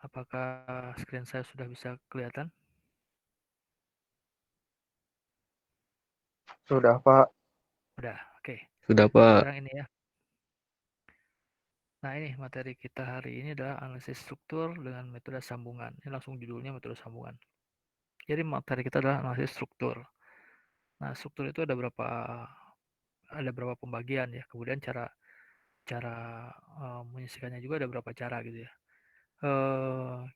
Apakah screen saya sudah bisa kelihatan? Sudah, Pak. Udah, oke. Sudah, Pak. Sekarang ini ya. Nah, ini materi kita hari ini adalah analisis struktur dengan metode sambungan. Ini langsung judulnya metode sambungan. Jadi materi kita adalah analisis struktur. Nah, struktur itu ada berapa pembagian ya. Kemudian cara cara menyelesaikannya juga ada beberapa cara gitu ya.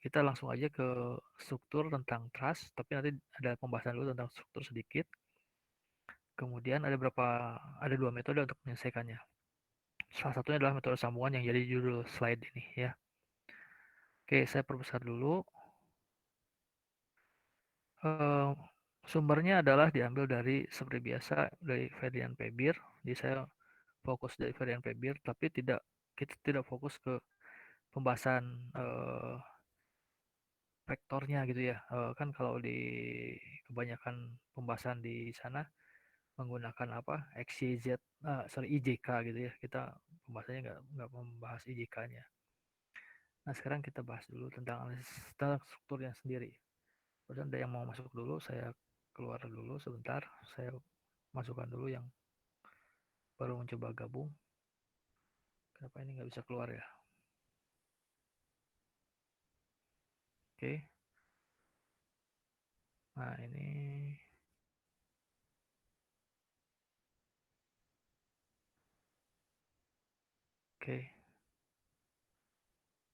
Kita langsung aja ke struktur tentang trust, tapi nanti ada pembahasan dulu tentang struktur sedikit. Kemudian ada dua metode untuk menyelesaikannya. Salah satunya adalah metode sambungan yang jadi judul slide ini ya. Oke, saya perbesar dulu. Eh, Sumbernya adalah diambil dari seperti biasa dari Ferdian Pebir. Jadi saya fokus dari Ferdian Pebir, tapi kita tidak fokus ke pembahasan vektornya gitu ya. Kan kalau di kebanyakan pembahasan di sana menggunakan apa XYZ, IJK gitu ya. Kita pembahasannya nggak membahas IJK-nya. Nah, sekarang kita bahas dulu tentang analisis tentang strukturnya sendiri. Kemudian ada yang mau masuk dulu, saya keluar dulu sebentar. Saya masukkan dulu yang baru mencoba gabung. Kenapa ini nggak bisa keluar ya? Oke. Nah, ini oke.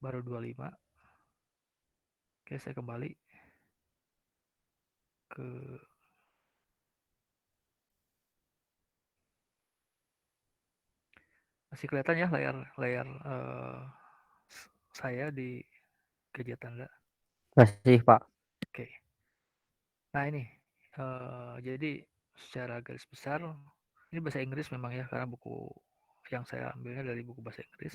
Baru 25. Oke, saya kembali ke masih kelihatan ya layar layar saya di kegiatan Anda. Masih, Pak. Oke. Nah, ini jadi secara garis besar ini bahasa Inggris memang ya karena buku yang saya ambilnya dari buku bahasa Inggris.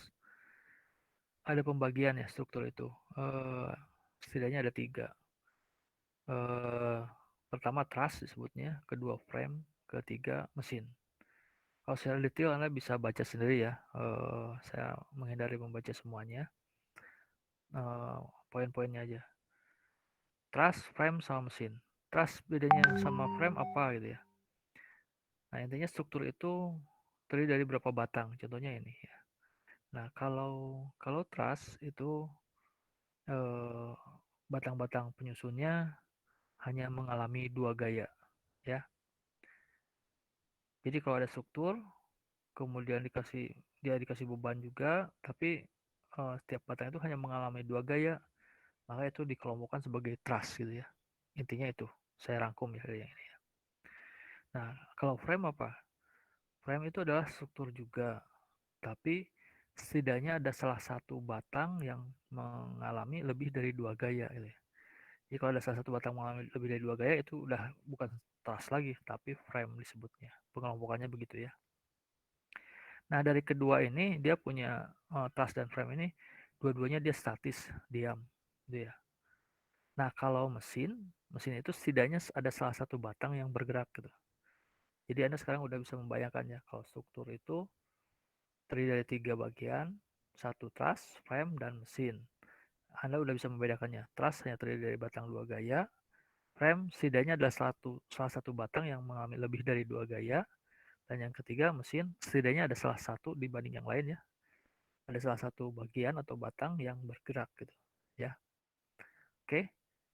Ada pembagian ya struktur itu. Eh, Setidaknya ada tiga. Pertama trust disebutnya, kedua frame, ketiga mesin. Kalau secara detail Anda bisa baca sendiri ya. Saya menghindari membaca semuanya. Poin-poinnya aja. Trust, frame, sama mesin. Trust bedanya sama frame apa gitu ya. Nah, intinya struktur itu terdiri dari berapa batang. Contohnya ini ya. Nah, kalau kalau trust itu eh, batang-batang penyusunnya hanya mengalami dua gaya ya. Jadi kalau ada struktur, kemudian dia dikasih beban juga, tapi setiap batang itu hanya mengalami dua gaya, maka itu dikelompokkan sebagai truss gitu ya. Intinya itu, saya rangkum ya dari yang ini. Nah, kalau frame apa? Frame itu adalah struktur juga, tapi setidaknya ada salah satu batang yang mengalami lebih dari dua gaya gitu ya. Jadi kalau ada salah satu batang mengalami lebih dari dua gaya itu udah bukan truss lagi, tapi frame disebutnya. Pengelompokannya begitu ya. Nah, dari kedua ini dia punya truss dan frame ini dua-duanya dia statis, diam, gitu ya. Nah, kalau mesin itu setidaknya ada salah satu batang yang bergerak gitu. Jadi Anda sekarang udah bisa membayangkannya kalau struktur itu terdiri dari tiga bagian, satu truss, frame, dan mesin. Anda udah bisa membedakannya. Truss hanya terdiri dari batang dua gaya, frame setidaknya adalah salah satu batang yang mengalami lebih dari dua gaya, dan yang ketiga mesin setidaknya ada salah satu dibanding yang lain ya. Ada salah satu bagian atau batang yang bergerak gitu ya. Oke,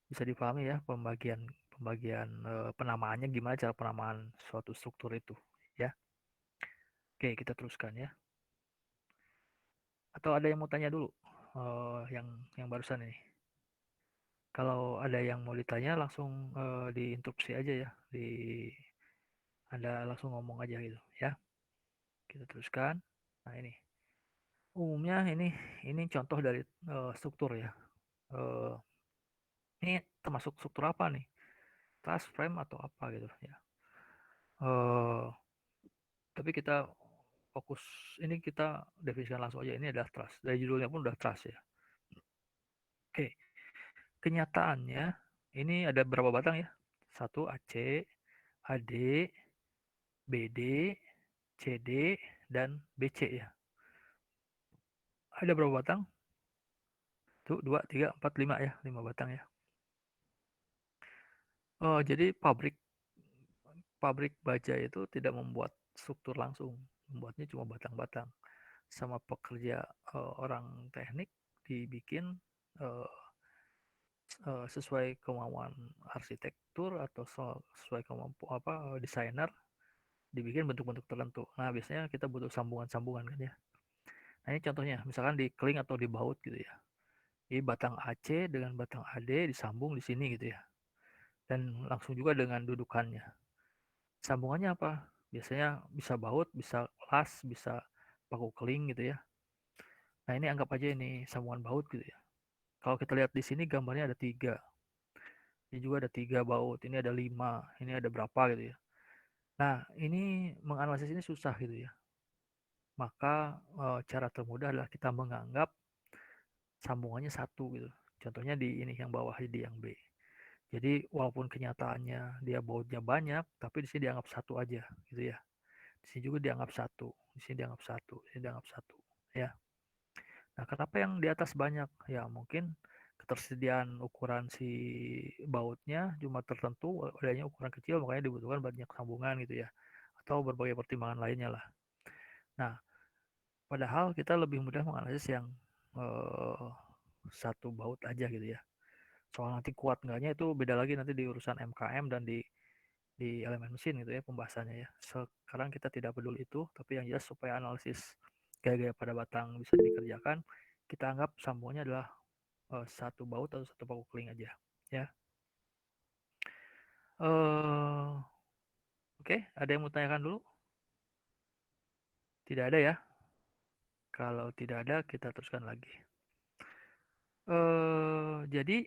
bisa dipahami ya pembagian pembagian penamaannya gimana cara penamaan suatu struktur itu ya. Oke, kita teruskan ya. Atau ada yang mau tanya dulu yang barusan ini. Kalau ada yang mau ditanya langsung diinterupsi aja ya. Anda langsung ngomong aja gitu ya. Kita teruskan. Nah, ini umumnya ini contoh dari struktur ya. Eh, ini termasuk struktur apa nih? Task frame atau apa gitu ya. Eh, tapi kita fokus ini kita definisikan langsung aja ini adalah trust. Dari judulnya pun udah trust ya. Oke, kenyataannya ini ada berapa batang ya? Satu AC, AD, BD, CD, dan BC ya. Ada berapa batang? Satu, dua, tiga, empat, lima ya, 5 batang ya. Jadi pabrik pabrik baja itu tidak membuat struktur langsung, membuatnya cuma batang-batang. Sama pekerja orang teknik dibikin eh, sesuai kemauan arsitektur atau sesuai kemampu apa desainer dibikin bentuk-bentuk tertentu. Nah, biasanya kita butuh sambungan-sambungan kan ya. Nah, ini contohnya, misalkan di keling atau di baut gitu ya. Jadi batang AC dengan batang AD disambung di sini gitu ya. Dan langsung juga dengan dudukannya. Sambungannya apa? Biasanya bisa baut, bisa las, bisa paku keling gitu ya. Nah, ini anggap aja ini sambungan baut gitu ya. Kalau kita lihat di sini gambarnya ada 3. Ini juga ada 3 baut, ini ada 5, ini ada berapa gitu ya. Nah, ini menganalisis ini susah gitu ya. Maka cara termudah adalah kita menganggap sambungannya satu gitu. Contohnya di ini yang bawah, di yang B. Jadi walaupun kenyataannya dia bautnya banyak, tapi di sini dianggap satu aja gitu ya. Di sini juga dianggap satu, di sini dianggap satu, di sini dianggap satu ya. Nah, kenapa yang di atas banyak? Ya mungkin ketersediaan ukuran si bautnya cuma tertentu, adanya ukuran kecil makanya dibutuhkan banyak sambungan gitu ya. Atau berbagai pertimbangan lainnya lah. Nah, padahal kita lebih mudah menganalisis yang eh, satu baut aja gitu ya. Soal nanti kuat enggaknya itu beda lagi nanti di urusan MKM dan di elemen mesin gitu ya pembahasannya ya. Sekarang kita tidak peduli itu, tapi yang jelas supaya analisis gaya-gaya pada batang bisa dikerjakan, kita anggap sambungannya adalah satu baut atau satu paku keling aja ya. Oke, ada yang mau tanyakan dulu? Tidak ada ya. Kalau tidak ada kita teruskan lagi. Jadi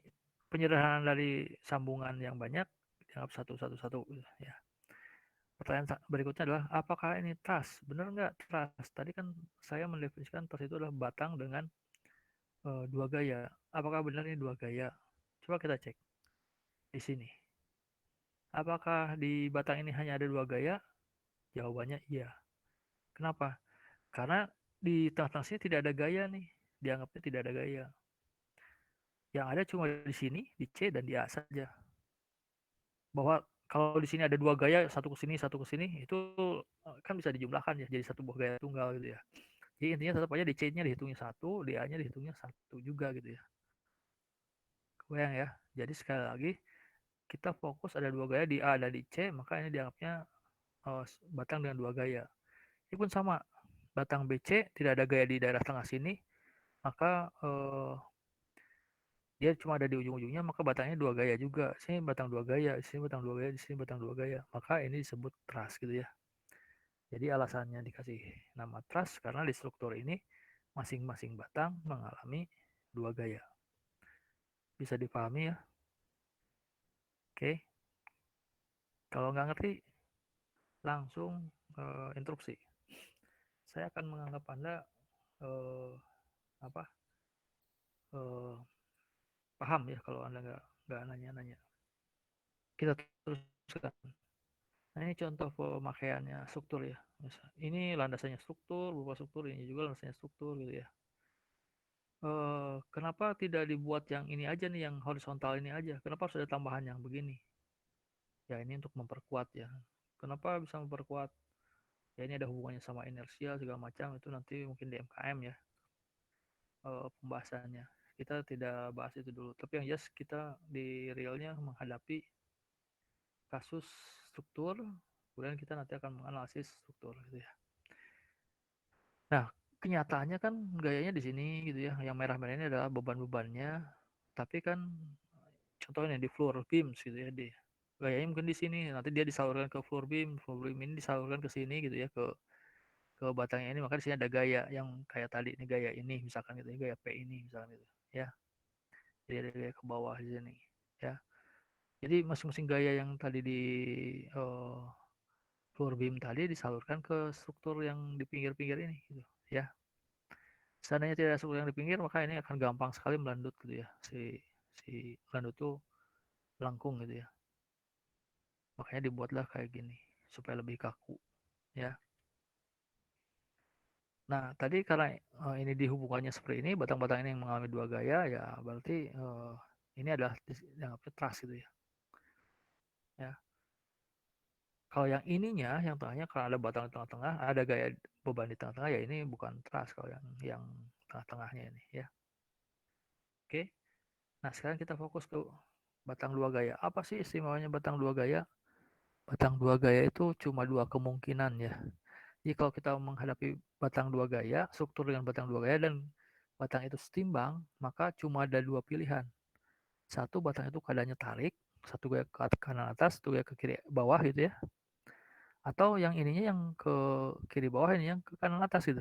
penyederhanaan dari sambungan yang banyak dianggap satu satu satu ya. Pertanyaan berikutnya adalah apakah ini tas? Benar nggak tas? Tadi kan saya mendefinisikan tas itu adalah batang dengan 2 gaya. Apakah benar ini 2 gaya? Coba kita cek di sini. Apakah di batang ini hanya ada 2 gaya? Jawabannya iya. Kenapa? Karena di tengah-tengah sini tidak ada gaya nih. Dianggapnya tidak ada gaya. Yang ada cuma di sini, di C dan di A saja. Bahwa kalau di sini ada 2 gaya, satu ke sini, satu ke sini, itu kan bisa dijumlahkan ya, jadi satu buah gaya tunggal gitu ya. Jadi intinya tetap aja di C-nya dihitungnya satu, di A-nya dihitungnya satu juga gitu ya. Kebayang ya. Jadi sekali lagi kita fokus ada 2 gaya di A dan di C, maka ini dianggapnya batang dengan 2 gaya. Ini pun sama, batang BC tidak ada gaya di daerah tengah sini, maka dia cuma ada di ujung-ujungnya, maka batangnya 2 gaya juga. Sini batang 2 gaya, sini batang 2 gaya, di sini batang 2 gaya. Maka ini disebut truss gitu ya. Jadi alasannya dikasih nama truss karena di struktur ini masing-masing batang mengalami 2 gaya. Bisa dipahami ya? Oke. Kalau nggak ngerti, langsung interupsi. Saya akan menganggap Anda eh, apa eh, paham ya kalau Anda nggak nanya-nanya. Kita teruskan. Nah, ini contoh pemakaiannya struktur ya. Ini landasannya struktur, berupa struktur, ini juga landasannya struktur gitu ya. Kenapa tidak dibuat yang ini aja nih, yang horizontal ini aja? Kenapa harus ada tambahan yang begini? Ya ini untuk memperkuat ya. Kenapa bisa memperkuat? Ya ini ada hubungannya sama inersial segala macam, itu nanti mungkin di MKM ya pembahasannya. Kita tidak bahas itu dulu. Tapi yang jelas kita di realnya menghadapi kasus struktur, kemudian kita nanti akan menganalisis struktur gitu ya. Nah, kenyataannya kan gayanya di sini gitu ya. Yang merah-merah ini adalah beban-bebannya. Tapi kan contohnya di floor beams gitu ya, di gayanya mungkin di sini. Nanti dia disalurkan ke floor beam ini disalurkan ke sini gitu ya, ke batangnya ini. Maka di sini ada gaya yang kayak tadi ini gaya ini misalkan gitu ya, gaya P ini misalkan gitu ya. Jadi ada gaya ke bawah di sini ya. Jadi masing-masing gaya yang tadi di uh, floor beam tadi disalurkan ke struktur yang di pinggir-pinggir ini gitu ya. Seandainya tidak ada struktur yang di pinggir, maka ini akan gampang sekali melandut gitu ya. Si melandut itu melengkung gitu ya. Makanya dibuatlah kayak gini supaya lebih kaku ya. Nah, tadi karena ini dihubungannya seperti ini, batang-batang ini yang mengalami dua gaya, ya berarti ini adalah dianggapnya trust gitu ya. Ya, kalau yang ininya, yang tengahnya, kalau ada batang di tengah-tengah, ada gaya beban di tengah-tengah, ya ini bukan trust kalau yang tengah-tengahnya ini ya. Oke. Nah, sekarang kita fokus ke batang dua gaya. Apa sih istimewanya batang dua gaya? Batang dua gaya itu cuma dua kemungkinan ya. Jadi kalau kita menghadapi batang dua gaya, struktur dengan batang dua gaya dan batang itu setimbang, maka cuma ada dua pilihan. Satu, batang itu keadaannya tarik, satu gaya ke kanan atas, satu gaya ke kiri bawah gitu ya. Atau yang ininya yang ke kiri bawah, ini yang ke kanan atas gitu.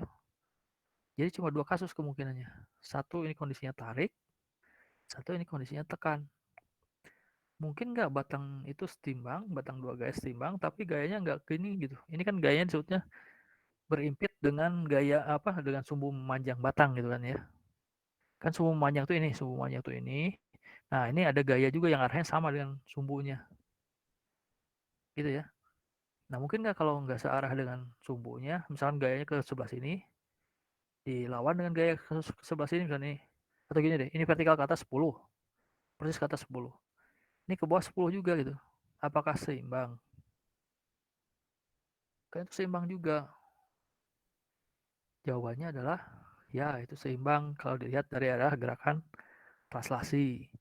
Jadi cuma dua kasus kemungkinannya. Satu ini kondisinya tarik, satu ini kondisinya tekan. Mungkin nggak batang itu setimbang, batang dua gaya setimbang, tapi gayanya nggak gini gitu. Ini kan gayanya disebutnya berimpit dengan gaya apa? Dengan sumbu memanjang batang gitu kan ya. Kan sumbu memanjang tuh ini, sumbu memanjang tuh ini. Nah, ini ada gaya juga yang arahnya sama dengan sumbunya, gitu ya. Nah, mungkin nggak kalau nggak searah dengan sumbunya, misalkan gayanya ke sebelah sini, dilawan dengan gaya ke sebelah sini misalnya nih. Atau gini deh, ini vertikal ke atas 10, persis ke atas 10. Ini ke bawah 10 juga gitu. Apakah seimbang? Kan itu seimbang juga. Jawabannya adalah ya itu seimbang kalau dilihat dari arah gerakan translasi.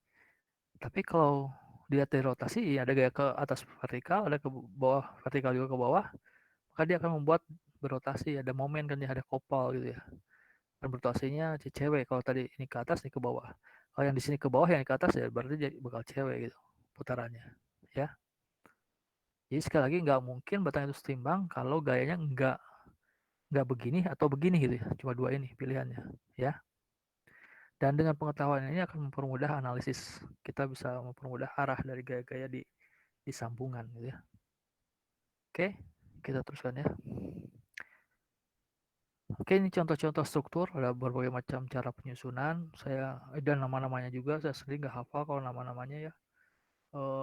Tapi kalau dilihat dari rotasi, ya ada gaya ke atas vertikal, ada ke bawah vertikal juga ke bawah, maka dia akan membuat berotasi, ada momen kan ya, ada kopal gitu ya. Dan berotasinya cewek, kalau tadi ini ke atas, ini ke bawah. Kalau yang di sini ke bawah, yang ke atas ya berarti jadi bakal cewek gitu putarannya. Ya, jadi sekali lagi nggak mungkin batang itu setimbang kalau gayanya nggak begini atau begini gitu ya. Cuma dua ini pilihannya. Ya. Dan dengan pengetahuan ini akan mempermudah analisis. Kita bisa mempermudah arah dari gaya-gaya di sambungan gitu ya. Oke, kita teruskan ya. Oke, ini contoh-contoh struktur, ada berbagai macam cara penyusunan. Saya dan nama-namanya juga saya sendiri nggak hafal kalau nama-namanya ya.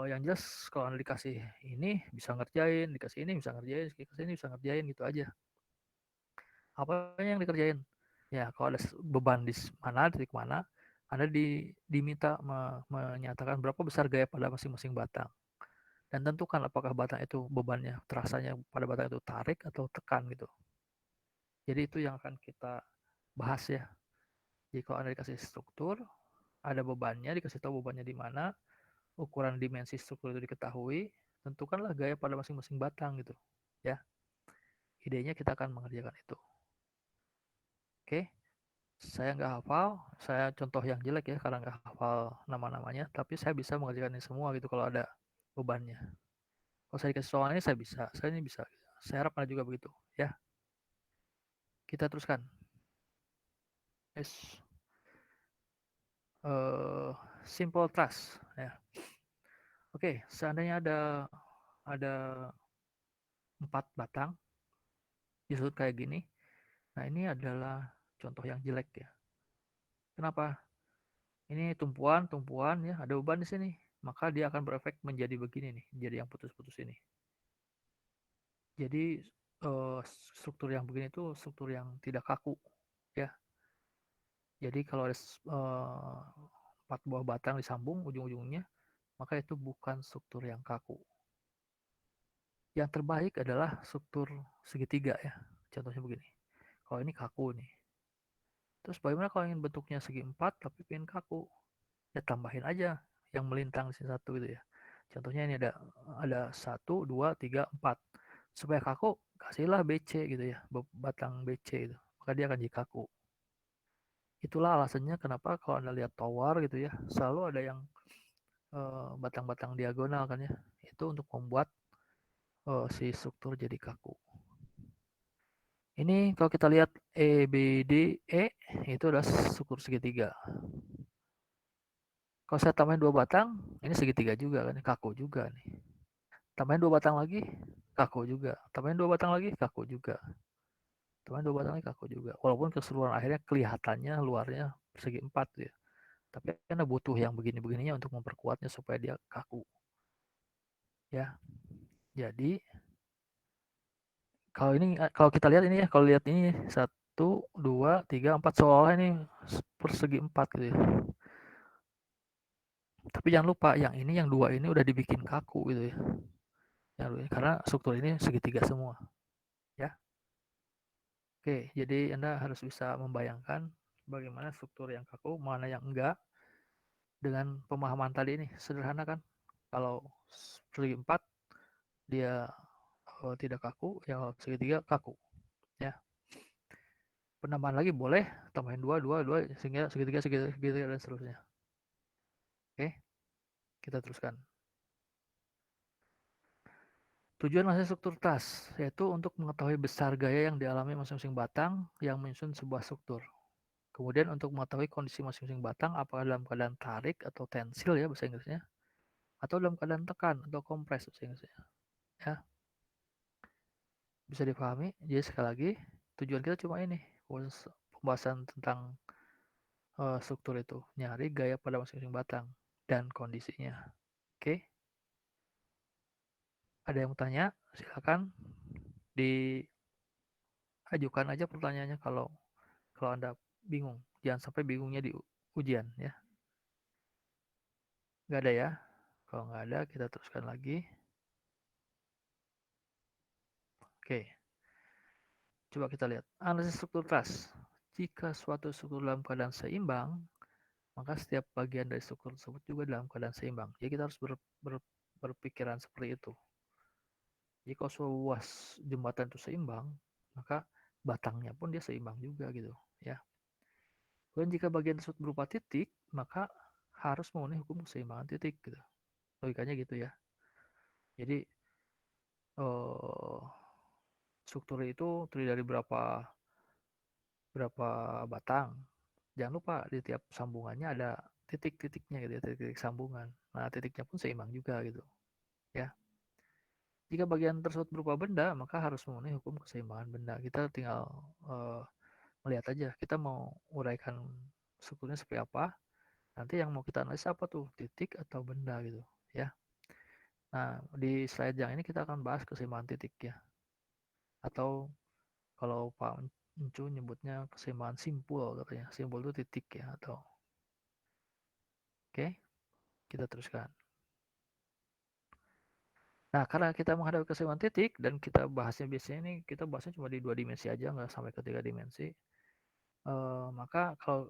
Yang jelas kalau anda dikasih ini bisa ngerjain, dikasih ini bisa ngerjain, dikasih ini bisa ngerjain gitu aja. Apa yang dikerjain? Ya, kalau ada beban di mana, titik mana, anda diminta menyatakan berapa besar gaya pada masing-masing batang. Dan tentukan apakah batang itu bebannya terasanya pada batang itu tarik atau tekan gitu. Jadi itu yang akan kita bahas ya. Jadi kalau Anda dikasih struktur, ada bebannya, dikasih tahu bebannya di mana, ukuran dimensi struktur itu diketahui, tentukanlah gaya pada masing-masing batang gitu. Ya, idenya kita akan mengerjakan itu. Oke, saya nggak hafal, saya contoh yang jelek ya karena nggak hafal nama-namanya, tapi saya bisa mengerjakan ini semua gitu kalau ada bebannya. Kalau saya dikasih soal ini saya bisa, saya ini bisa. Saya harap Anda juga begitu. Ya, kita teruskan. Yes. Simple trust. Ya. Oke, seandainya ada 4 batang disusun kayak gini. Nah, ini adalah contoh yang jelek ya. Kenapa? Ini tumpuan ya, ada beban di sini. Maka dia akan berefek menjadi begini nih, jadi yang putus-putus ini. Jadi struktur yang begini itu struktur yang tidak kaku ya. Jadi kalau ada 4 buah batang disambung ujung-ujungnya, maka itu bukan struktur yang kaku. Yang terbaik adalah struktur segitiga ya. Contohnya begini. Kalau ini kaku nih. Terus bagaimana kalau ingin bentuknya segi 4 tapi pengen kaku? Ya tambahin aja yang melintang di sini satu gitu ya. Contohnya ini ada 1, 2, 3, 4. Supaya kaku, kasihlah BC gitu ya, batang BC itu. Maka dia akan jadi kaku. Itulah alasannya kenapa kalau Anda lihat tower gitu ya, selalu ada yang batang-batang diagonal kan ya. Itu untuk membuat si struktur jadi kaku. Ini kalau kita lihat EBDE itu adalah struktur segitiga. Kalau saya tambahin 2 batang, ini segitiga juga kan, kaku juga nih. Tambahin 2 batang lagi, kaku juga. Tambahin 2 batang lagi, kaku juga. Tambahin 2 batang lagi, kaku juga. Walaupun keseluruhan akhirnya kelihatannya luarnya persegi 4 ya. Tapi karena butuh yang begini-begininya untuk memperkuatnya supaya dia kaku. Ya, jadi kalau kita lihat ini ya, kalau lihat ini 1, 2, 3, 4 seolah ini persegi 4 gitu ya. Tapi jangan lupa yang ini yang 2 ini udah dibikin kaku gitu ya. Karena struktur ini segitiga semua ya. Oke, jadi Anda harus bisa membayangkan bagaimana struktur yang kaku, mana yang enggak dengan pemahaman tadi ini. Sederhana kan? Kalau segi 4 dia tidak kaku, yang segitiga kaku ya. Penambahan lagi boleh, tambahin 2, 2, 2 sehingga segitiga, segitiga, segitiga dan seterusnya. Oke, kita teruskan. Tujuan masing struktur tas yaitu untuk mengetahui besar gaya yang dialami masing-masing batang yang menyusun sebuah struktur. Kemudian untuk mengetahui kondisi masing-masing batang apakah dalam keadaan tarik atau tensil ya bahasa Inggrisnya, atau dalam keadaan tekan atau kompres bahasa Inggrisnya. Ya, bisa dipahami. Jadi sekali lagi, tujuan kita cuma ini, pembahasan tentang struktur itu, nyari gaya pada masing-masing batang dan kondisinya. Oke, ada yang mau tanya? Silakan diajukan aja pertanyaannya kalau kalau Anda bingung. Jangan sampai bingungnya di ujian ya. Nggak ada ya? Kalau nggak ada, kita teruskan lagi. Oke, coba kita lihat. Analisis struktur tas. Jika suatu struktur dalam keadaan seimbang, maka setiap bagian dari struktur tersebut juga dalam keadaan seimbang. Jadi kita harus berpikiran seperti itu. Jadi kalau sebuah jembatan itu seimbang, maka batangnya pun dia seimbang juga gitu ya. Dan jika bagian tersebut berupa titik, maka harus memenuhi hukum keseimbangan titik gitu. Logikanya gitu ya. Jadi struktur itu terdiri dari berapa berapa batang. Jangan lupa di tiap sambungannya ada titik-titiknya gitu ya, titik-titik sambungan. Nah, titiknya pun seimbang juga gitu ya. Jika bagian tersebut berupa benda, maka harus memenuhi hukum keseimbangan benda. Kita tinggal melihat aja, kita mau uraikan strukturnya seperti apa. Nanti yang mau kita analisa apa tuh, titik atau benda gitu ya. Nah, di slide yang ini kita akan bahas keseimbangan titik ya. Atau kalau Pak Encu nyebutnya keseimbangan simpul katanya. Simpul itu titik ya atau oke, kita teruskan. Nah, karena kita menghadapi keseimbangan titik dan kita bahasnya biasanya ini kita bahasnya cuma di 2 dimensi aja, nggak sampai ke 3 dimensi. Maka kalau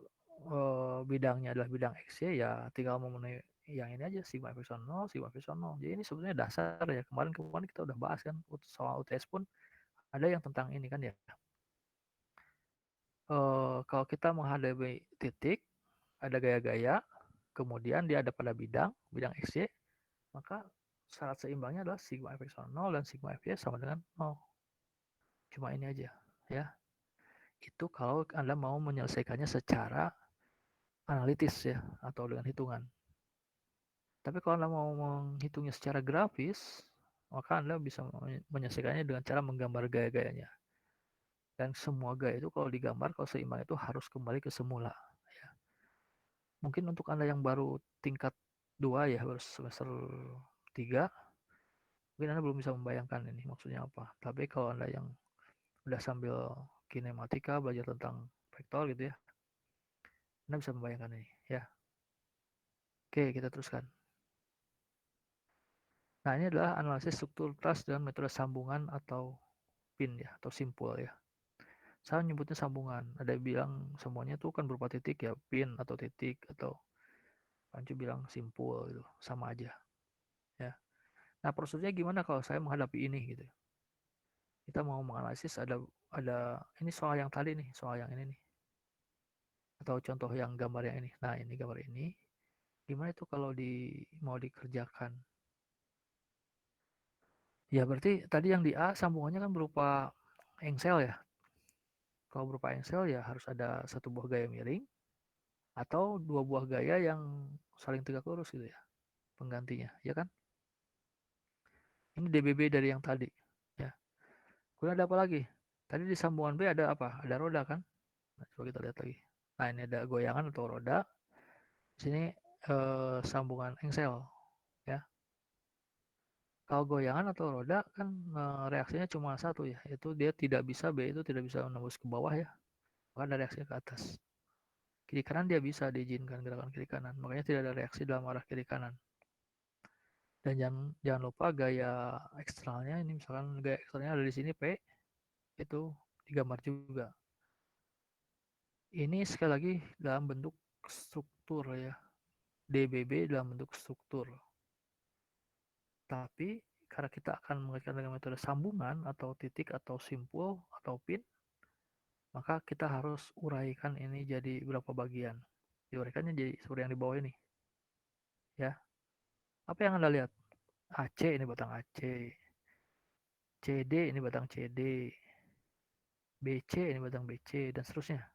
bidangnya adalah bidang X ya tinggal memenuhi yang ini aja sigma epsilon 0, sigma epsilon 0. Jadi ini sebenarnya dasar ya. Kemarin kita udah bahas kan soal UTS pun ada yang tentang ini kan ya. Kalau kita menghadapi titik ada gaya-gaya, kemudian dia ada pada bidang XY, maka syarat seimbangnya adalah sigma epsilon 0 dan sigma FY sama dengan 0. Cuma ini aja ya. Itu kalau Anda mau menyelesaikannya secara analitis ya atau dengan hitungan. Tapi kalau Anda mau menghitungnya secara grafis, maka Anda bisa menyelesaikannya dengan cara menggambar gaya-gayanya. Dan semua gaya itu kalau digambar, kalau seimbang itu harus kembali ke semula. Ya. Mungkin untuk Anda yang baru tingkat 2 ya, baru semester 3, mungkin Anda belum bisa membayangkan ini maksudnya apa. Tapi kalau Anda yang udah sambil kinematika, belajar tentang vektor gitu ya, Anda bisa membayangkan ini ya. Oke, kita teruskan. Nah, ini adalah analisis struktur tas dengan metode sambungan atau pin ya, atau simpul ya. Saya nyebutnya sambungan. Ada yang bilang semuanya tuh kan berupa titik ya, pin atau titik atau Pancu bilang simpul gitu, sama aja ya. Nah, prosedurnya gimana kalau saya menghadapi ini gitu. Kita mau menganalisis ada ini soal yang tadi nih, soal yang ini nih. Atau contoh yang gambar yang ini. Nah, ini gambar ini. Gimana itu kalau mau dikerjakan? Ya berarti tadi yang di A sambungannya kan berupa engsel ya. Kalau berupa engsel ya harus ada satu buah gaya miring atau dua buah gaya yang saling tegak lurus gitu ya. Penggantinya, ya kan? Ini DBB dari yang tadi. Ya. Kemudian ada apa lagi? Tadi di sambungan B ada apa? Ada roda kan? Nah, coba kita lihat lagi. Nah, ini ada goyangan atau roda. Di sini sambungan engsel. Ya. Kalau goyangan atau roda kan reaksinya cuma satu ya, yaitu dia tidak bisa B itu tidak bisa menembus ke bawah ya. maka ada reaksi ke atas. Kiri kanan dia bisa diizinkan gerakan kiri kanan, makanya tidak ada reaksi dalam arah kiri kanan. Dan jangan lupa gaya eksternalnya, ini misalkan gaya eksternalnya ada di sini P, itu digambar juga. Ini sekali lagi dalam bentuk struktur ya, DBB dalam bentuk struktur. Tapi karena kita akan mengaitkan dengan metode sambungan atau titik atau simpul atau pin, maka kita harus uraikan ini jadi berapa bagian. Diuraikannya jadi seperti yang di bawah ini. Ya. Apa yang Anda lihat? AC ini batang AC. CD ini batang CD. BC ini batang BC dan seterusnya.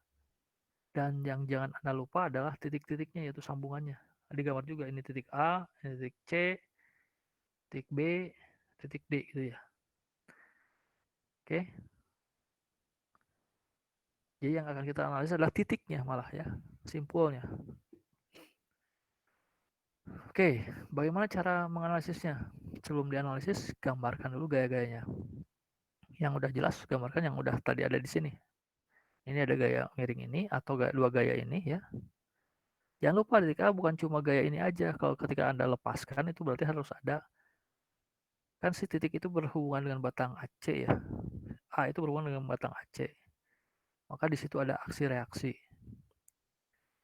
Dan yang jangan Anda lupa adalah titik-titiknya, yaitu sambungannya. Ada gambar juga, ini titik A, ini titik C, titik B, titik D gitu ya. Oke. Jadi yang akan kita analisa adalah titiknya malah ya, simpulnya. Oke, bagaimana cara menganalisisnya? Sebelum dianalisis, gambarkan dulu gaya-gayanya. Yang udah jelas, gambarkan yang udah tadi ada di sini. Ini ada gaya miring ini atau dua gaya ini ya. Jangan lupa titik A bukan cuma gaya ini aja. Kalau ketika Anda lepaskan itu berarti harus ada, kan si titik itu berhubungan dengan batang AC ya. A itu berhubungan dengan batang AC. Maka di situ ada aksi reaksi.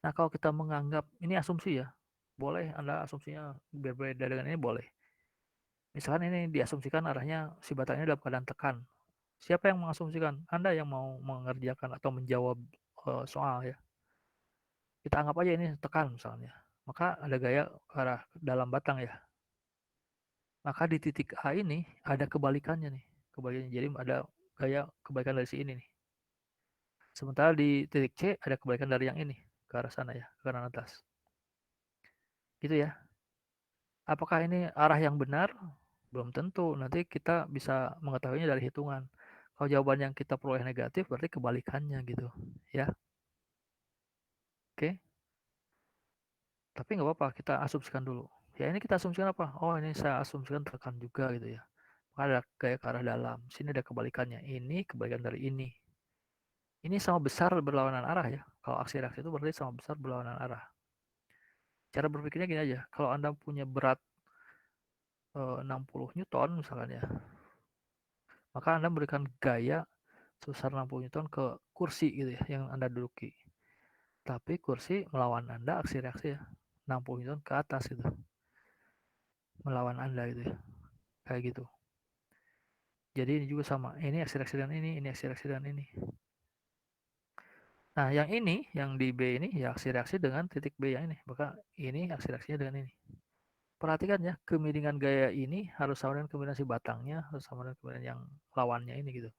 Nah, kalau kita menganggap ini asumsi ya, boleh Anda asumsinya berbeda dengan ini boleh. Misalkan ini diasumsikan arahnya si batangnya dalam keadaan tekan. Siapa yang mengasumsikan? Anda yang mau mengerjakan atau menjawab soal ya. Kita anggap aja ini tekan misalnya. Maka ada gaya ke arah dalam batang ya. Maka di titik A ini ada kebalikannya nih. Kebalikannya. Jadi ada gaya kebalikan dari si ini nih. Sementara di titik C ada kebalikan dari yang ini ke arah sana ya, ke kanan atas. Gitu ya. Apakah ini arah yang benar? Belum tentu. Nanti kita bisa mengetahuinya dari hitungan. Kalau jawaban yang kita peroleh negatif berarti kebalikannya gitu. Ya. Oke. Tapi nggak apa-apa, kita asumsikan dulu. Ya ini kita asumsikan apa? Oh ini saya asumsikan tekan juga gitu ya. Maka ada gaya ke arah dalam. Sini ada kebalikannya. Ini kebalikan dari ini. Ini sama besar berlawanan arah ya. Kalau aksi reaksi itu berarti sama besar berlawanan arah. Cara berpikirnya gini aja. Kalau Anda punya berat 60 Newton misalkan ya. Maka Anda berikan gaya sebesar 60 Newton ke kursi gitu ya yang Anda duduki. Tapi kursi melawan Anda aksi reaksi ya. 60 Newton ke atas gitu. Melawan Anda gitu ya. Kayak gitu. Jadi ini juga sama. Ini aksi reaksi dengan ini aksi reaksi dengan ini. Nah, yang ini, yang di B ini, ya aksi reaksi dengan titik B yang ini. Maka ini aksi reaksinya dengan ini. Perhatikan ya, kemiringan gaya ini harus sama dengan kemiringan si batangnya, harus sama dengan kemiringan yang lawannya ini gitu.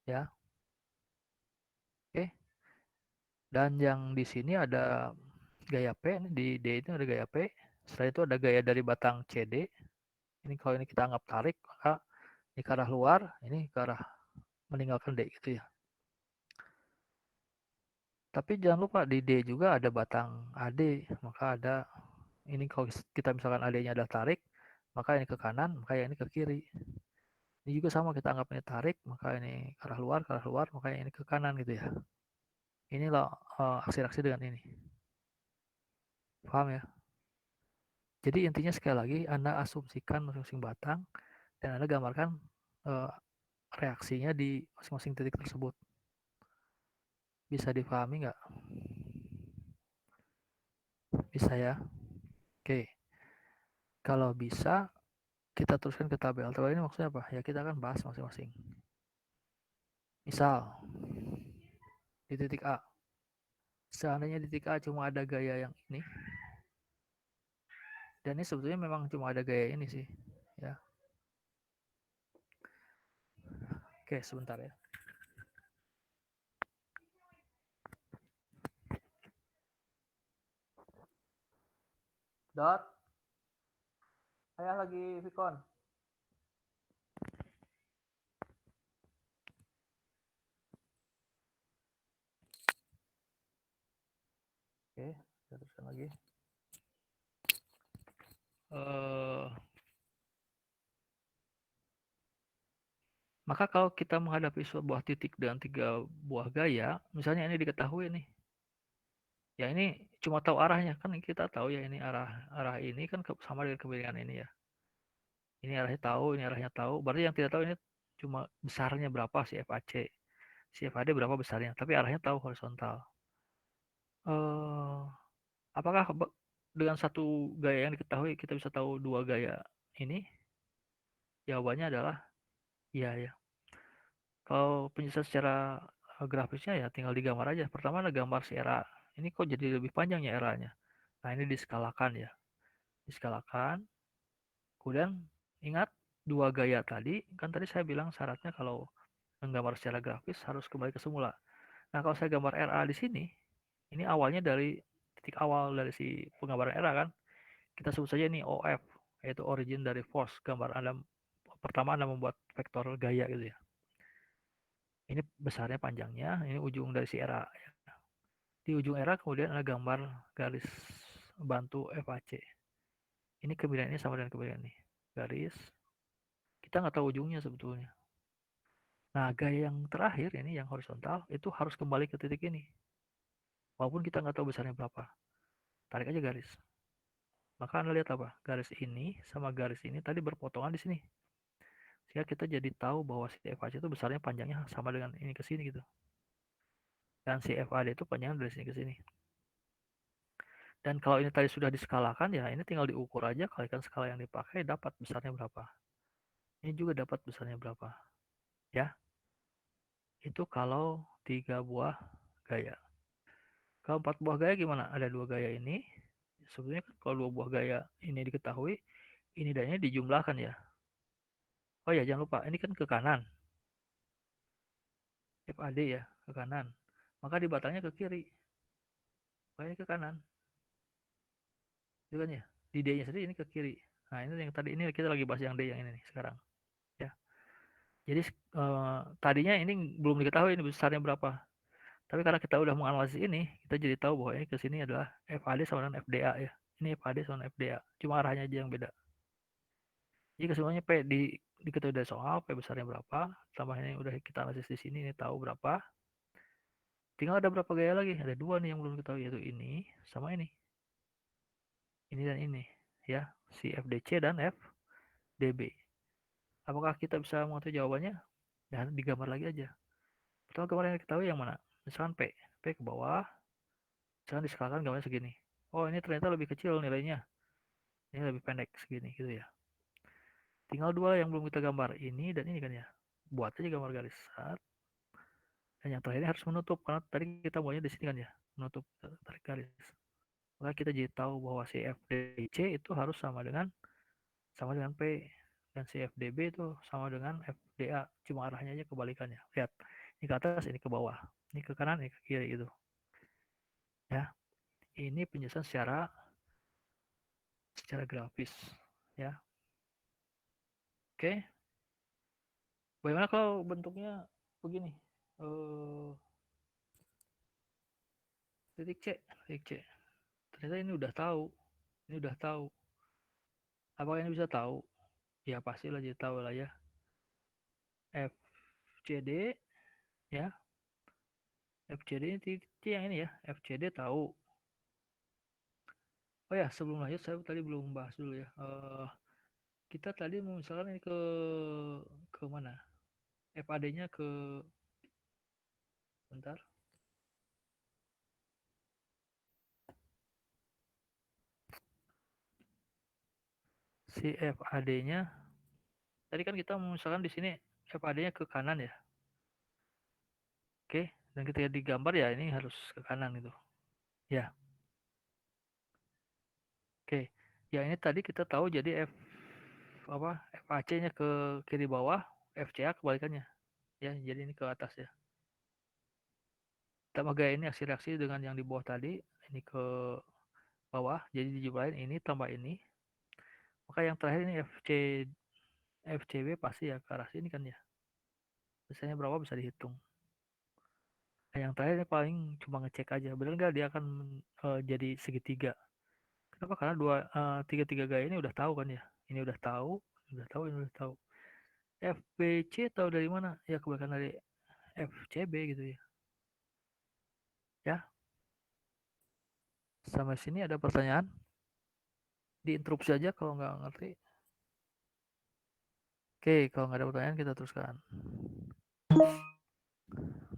Ya, oke. Dan yang di sini ada gaya P, di D itu ada gaya P. Setelah itu ada gaya dari batang CD. Ini kalau ini kita anggap tarik, maka ini ke arah luar, ini ke arah meninggalkan D gitu ya. Tapi jangan lupa di D juga ada batang AD, maka ada ini kalau kita misalkan AD-nya ada tarik, maka ini ke kanan, maka yang ini ke kiri. Ini juga sama, kita anggap ini tarik, maka ini ke arah luar, maka ini ke kanan gitu ya. Inilah aksi-aksi dengan ini. Paham ya? Jadi intinya sekali lagi, Anda asumsikan masing-masing batang, dan Anda gambarkan uh, reaksinya di masing-masing titik tersebut. Bisa dipahami nggak? Bisa ya? Oke. Kalau bisa, kita teruskan ke tabel. Tabel ini maksudnya apa? Ya kita akan bahas masing-masing. Misal, di titik A. Seandainya di titik A cuma ada gaya yang ini, dan ini sebetulnya memang cuma ada gaya ini sih. Ya. Oke, sebentar ya. Dot, saya lagi Vicon. Oke, kita teruskan lagi. Maka kalau kita menghadapi sebuah titik dengan 3 buah gaya, misalnya ini diketahui nih, ya ini cuma tahu arahnya, kan kita tahu ya ini arah arah ini kan sama dengan kemiringan ini ya. Ini arahnya tahu, ini arahnya tahu. Berarti yang tidak tahu ini cuma besarnya berapa si FAC. Si FAD berapa besarnya, tapi arahnya tahu horizontal. Eh, apakah dengan satu gaya yang diketahui kita bisa tahu dua gaya ini? Jawabannya adalah iya ya. Kalau penjelasan secara grafisnya ya tinggal digambar aja. Pertama ada gambar si era. Ini kok jadi lebih panjang ya eranya. Nah ini diskalakan ya. Diskalakan. Kemudian ingat dua gaya tadi. Kan tadi saya bilang syaratnya kalau menggambar secara grafis harus kembali ke semula. Nah kalau saya gambar RA di sini. Ini awalnya dari titik awal dari si penggambaran era kan. Kita sebut saja ini OF. Yaitu origin dari force. Gambar Anda pertama Anda membuat vektor gaya gitu ya. Ini besarnya panjangnya. Ini ujung dari si era. Di ujung era kemudian ada gambar garis bantu FAC. Ini kemiringan ini sama dengan kemiringan ini. Garis. Kita nggak tahu ujungnya sebetulnya. Nah, gaya yang terakhir ini yang horizontal itu harus kembali ke titik ini. Walaupun kita nggak tahu besarnya berapa. Tarik aja garis. Maka Anda lihat apa? Garis ini sama garis ini tadi berpotongan di sini. Sehingga kita jadi tahu bahwa si FAC itu besarnya panjangnya sama dengan ini ke sini gitu. Dan si FAD itu panjangnya dari sini ke sini. Dan kalau ini tadi sudah diskalakan ya ini tinggal diukur aja kalikan skala yang dipakai dapat besarnya berapa. Ini juga dapat besarnya berapa. Ya, itu kalau 3 buah gaya. Kalau 4 buah gaya gimana? Ada 2 gaya ini. Sebetulnya kan kalau 2 buah gaya ini diketahui, ini dan ini dijumlahkan ya. Oh ya, jangan lupa, ini kan ke kanan. FAD ya, ke kanan. Maka di batangnya ke kiri. Makanya ke kanan. Itu kan ya. Di D-nya sendiri ini ke kiri. Nah, ini yang tadi ini kita lagi bahas yang D yang ini nih sekarang. Ya. Jadi tadinya ini belum diketahui ini besarnya berapa. Tapi karena kita udah menganalisis ini, kita jadi tahu bahwa ini ke sini adalah FAD sama dengan FDA ya. Ini FAD sama dengan FDA. Cuma arahnya aja yang beda. Jadi kesemuanya P diketahui dari soal P besarnya berapa, tambah ini udah kita analisis di sini ini tahu berapa. Tinggal ada berapa gaya lagi? Ada 2 nih yang belum kita tahu yaitu ini sama ini. Ini dan ini ya, si FDC dan FDB. Apakah kita bisa mengetahui jawabannya? Ya digambar lagi aja. Pertama gambar yang kita tahu yang mana? Misalkan P, P ke bawah, misalkan diskalakan gambarnya segini. Oh ini ternyata lebih kecil nilainya, ini lebih pendek segini gitu ya. Tinggal 2 yang belum kita gambar, ini dan ini kan ya. Buat aja gambar garis. Saat dan yang terakhir harus menutup karena tadi kita maunya di sini kan ya, menutup tarik garis. Maka kita jadi tahu bahwa si FDC itu harus sama dengan P dan si FDB itu sama dengan FDA, cuma arahnya aja kebalikannya. Lihat, ini ke atas, ini ke bawah, ini ke kanan, ini ke kiri gitu. Ya, ini penjelasan secara grafis ya. Oke, bagaimana kalau bentuknya begini? Eh, titik C, titik C. Ternyata ini udah tahu, ini udah tahu. Apakah ini bisa tahu? Ya pastilah jadi tahu lah ya. FCD ya, FCD ini titik C yang ini ya, FCD tahu. Oh ya, sebelum lanjut saya tadi belum bahas dulu ya. Kita tadi misalkan ini ke mana? FAD-nya ke bentar. Si FAD-nya tadi kan kita misalkan di sini FAD-nya ke kanan ya. Oke, dan ketika digambar ya ini harus ke kanan itu. Ya, oke. Ya ini tadi kita tahu jadi apa FAC-nya ke kiri bawah, FCA kebalikannya. Ya, jadi ini ke atas ya. Tambah gaya ini aksi reaksi dengan yang di bawah tadi, ini ke bawah, jadi dijumlahin ini tambah ini. Maka yang terakhir ini FCB pasti ya ke arah sini kan ya. Biasanya berapa bisa dihitung. Nah, yang terakhir ini paling cuma ngecek aja, benar nggak dia akan jadi segitiga. Kenapa? Karena tiga tiga gaya ini udah tahu kan ya. Ini udah tahu, ini udah tahu. FBC tahu dari mana? Ya kebanyakan dari FCB gitu ya. Ya, sampai sini ada pertanyaan? Diinterupsi aja kalau nggak ngerti. Oke, kalau nggak ada pertanyaan kita teruskan.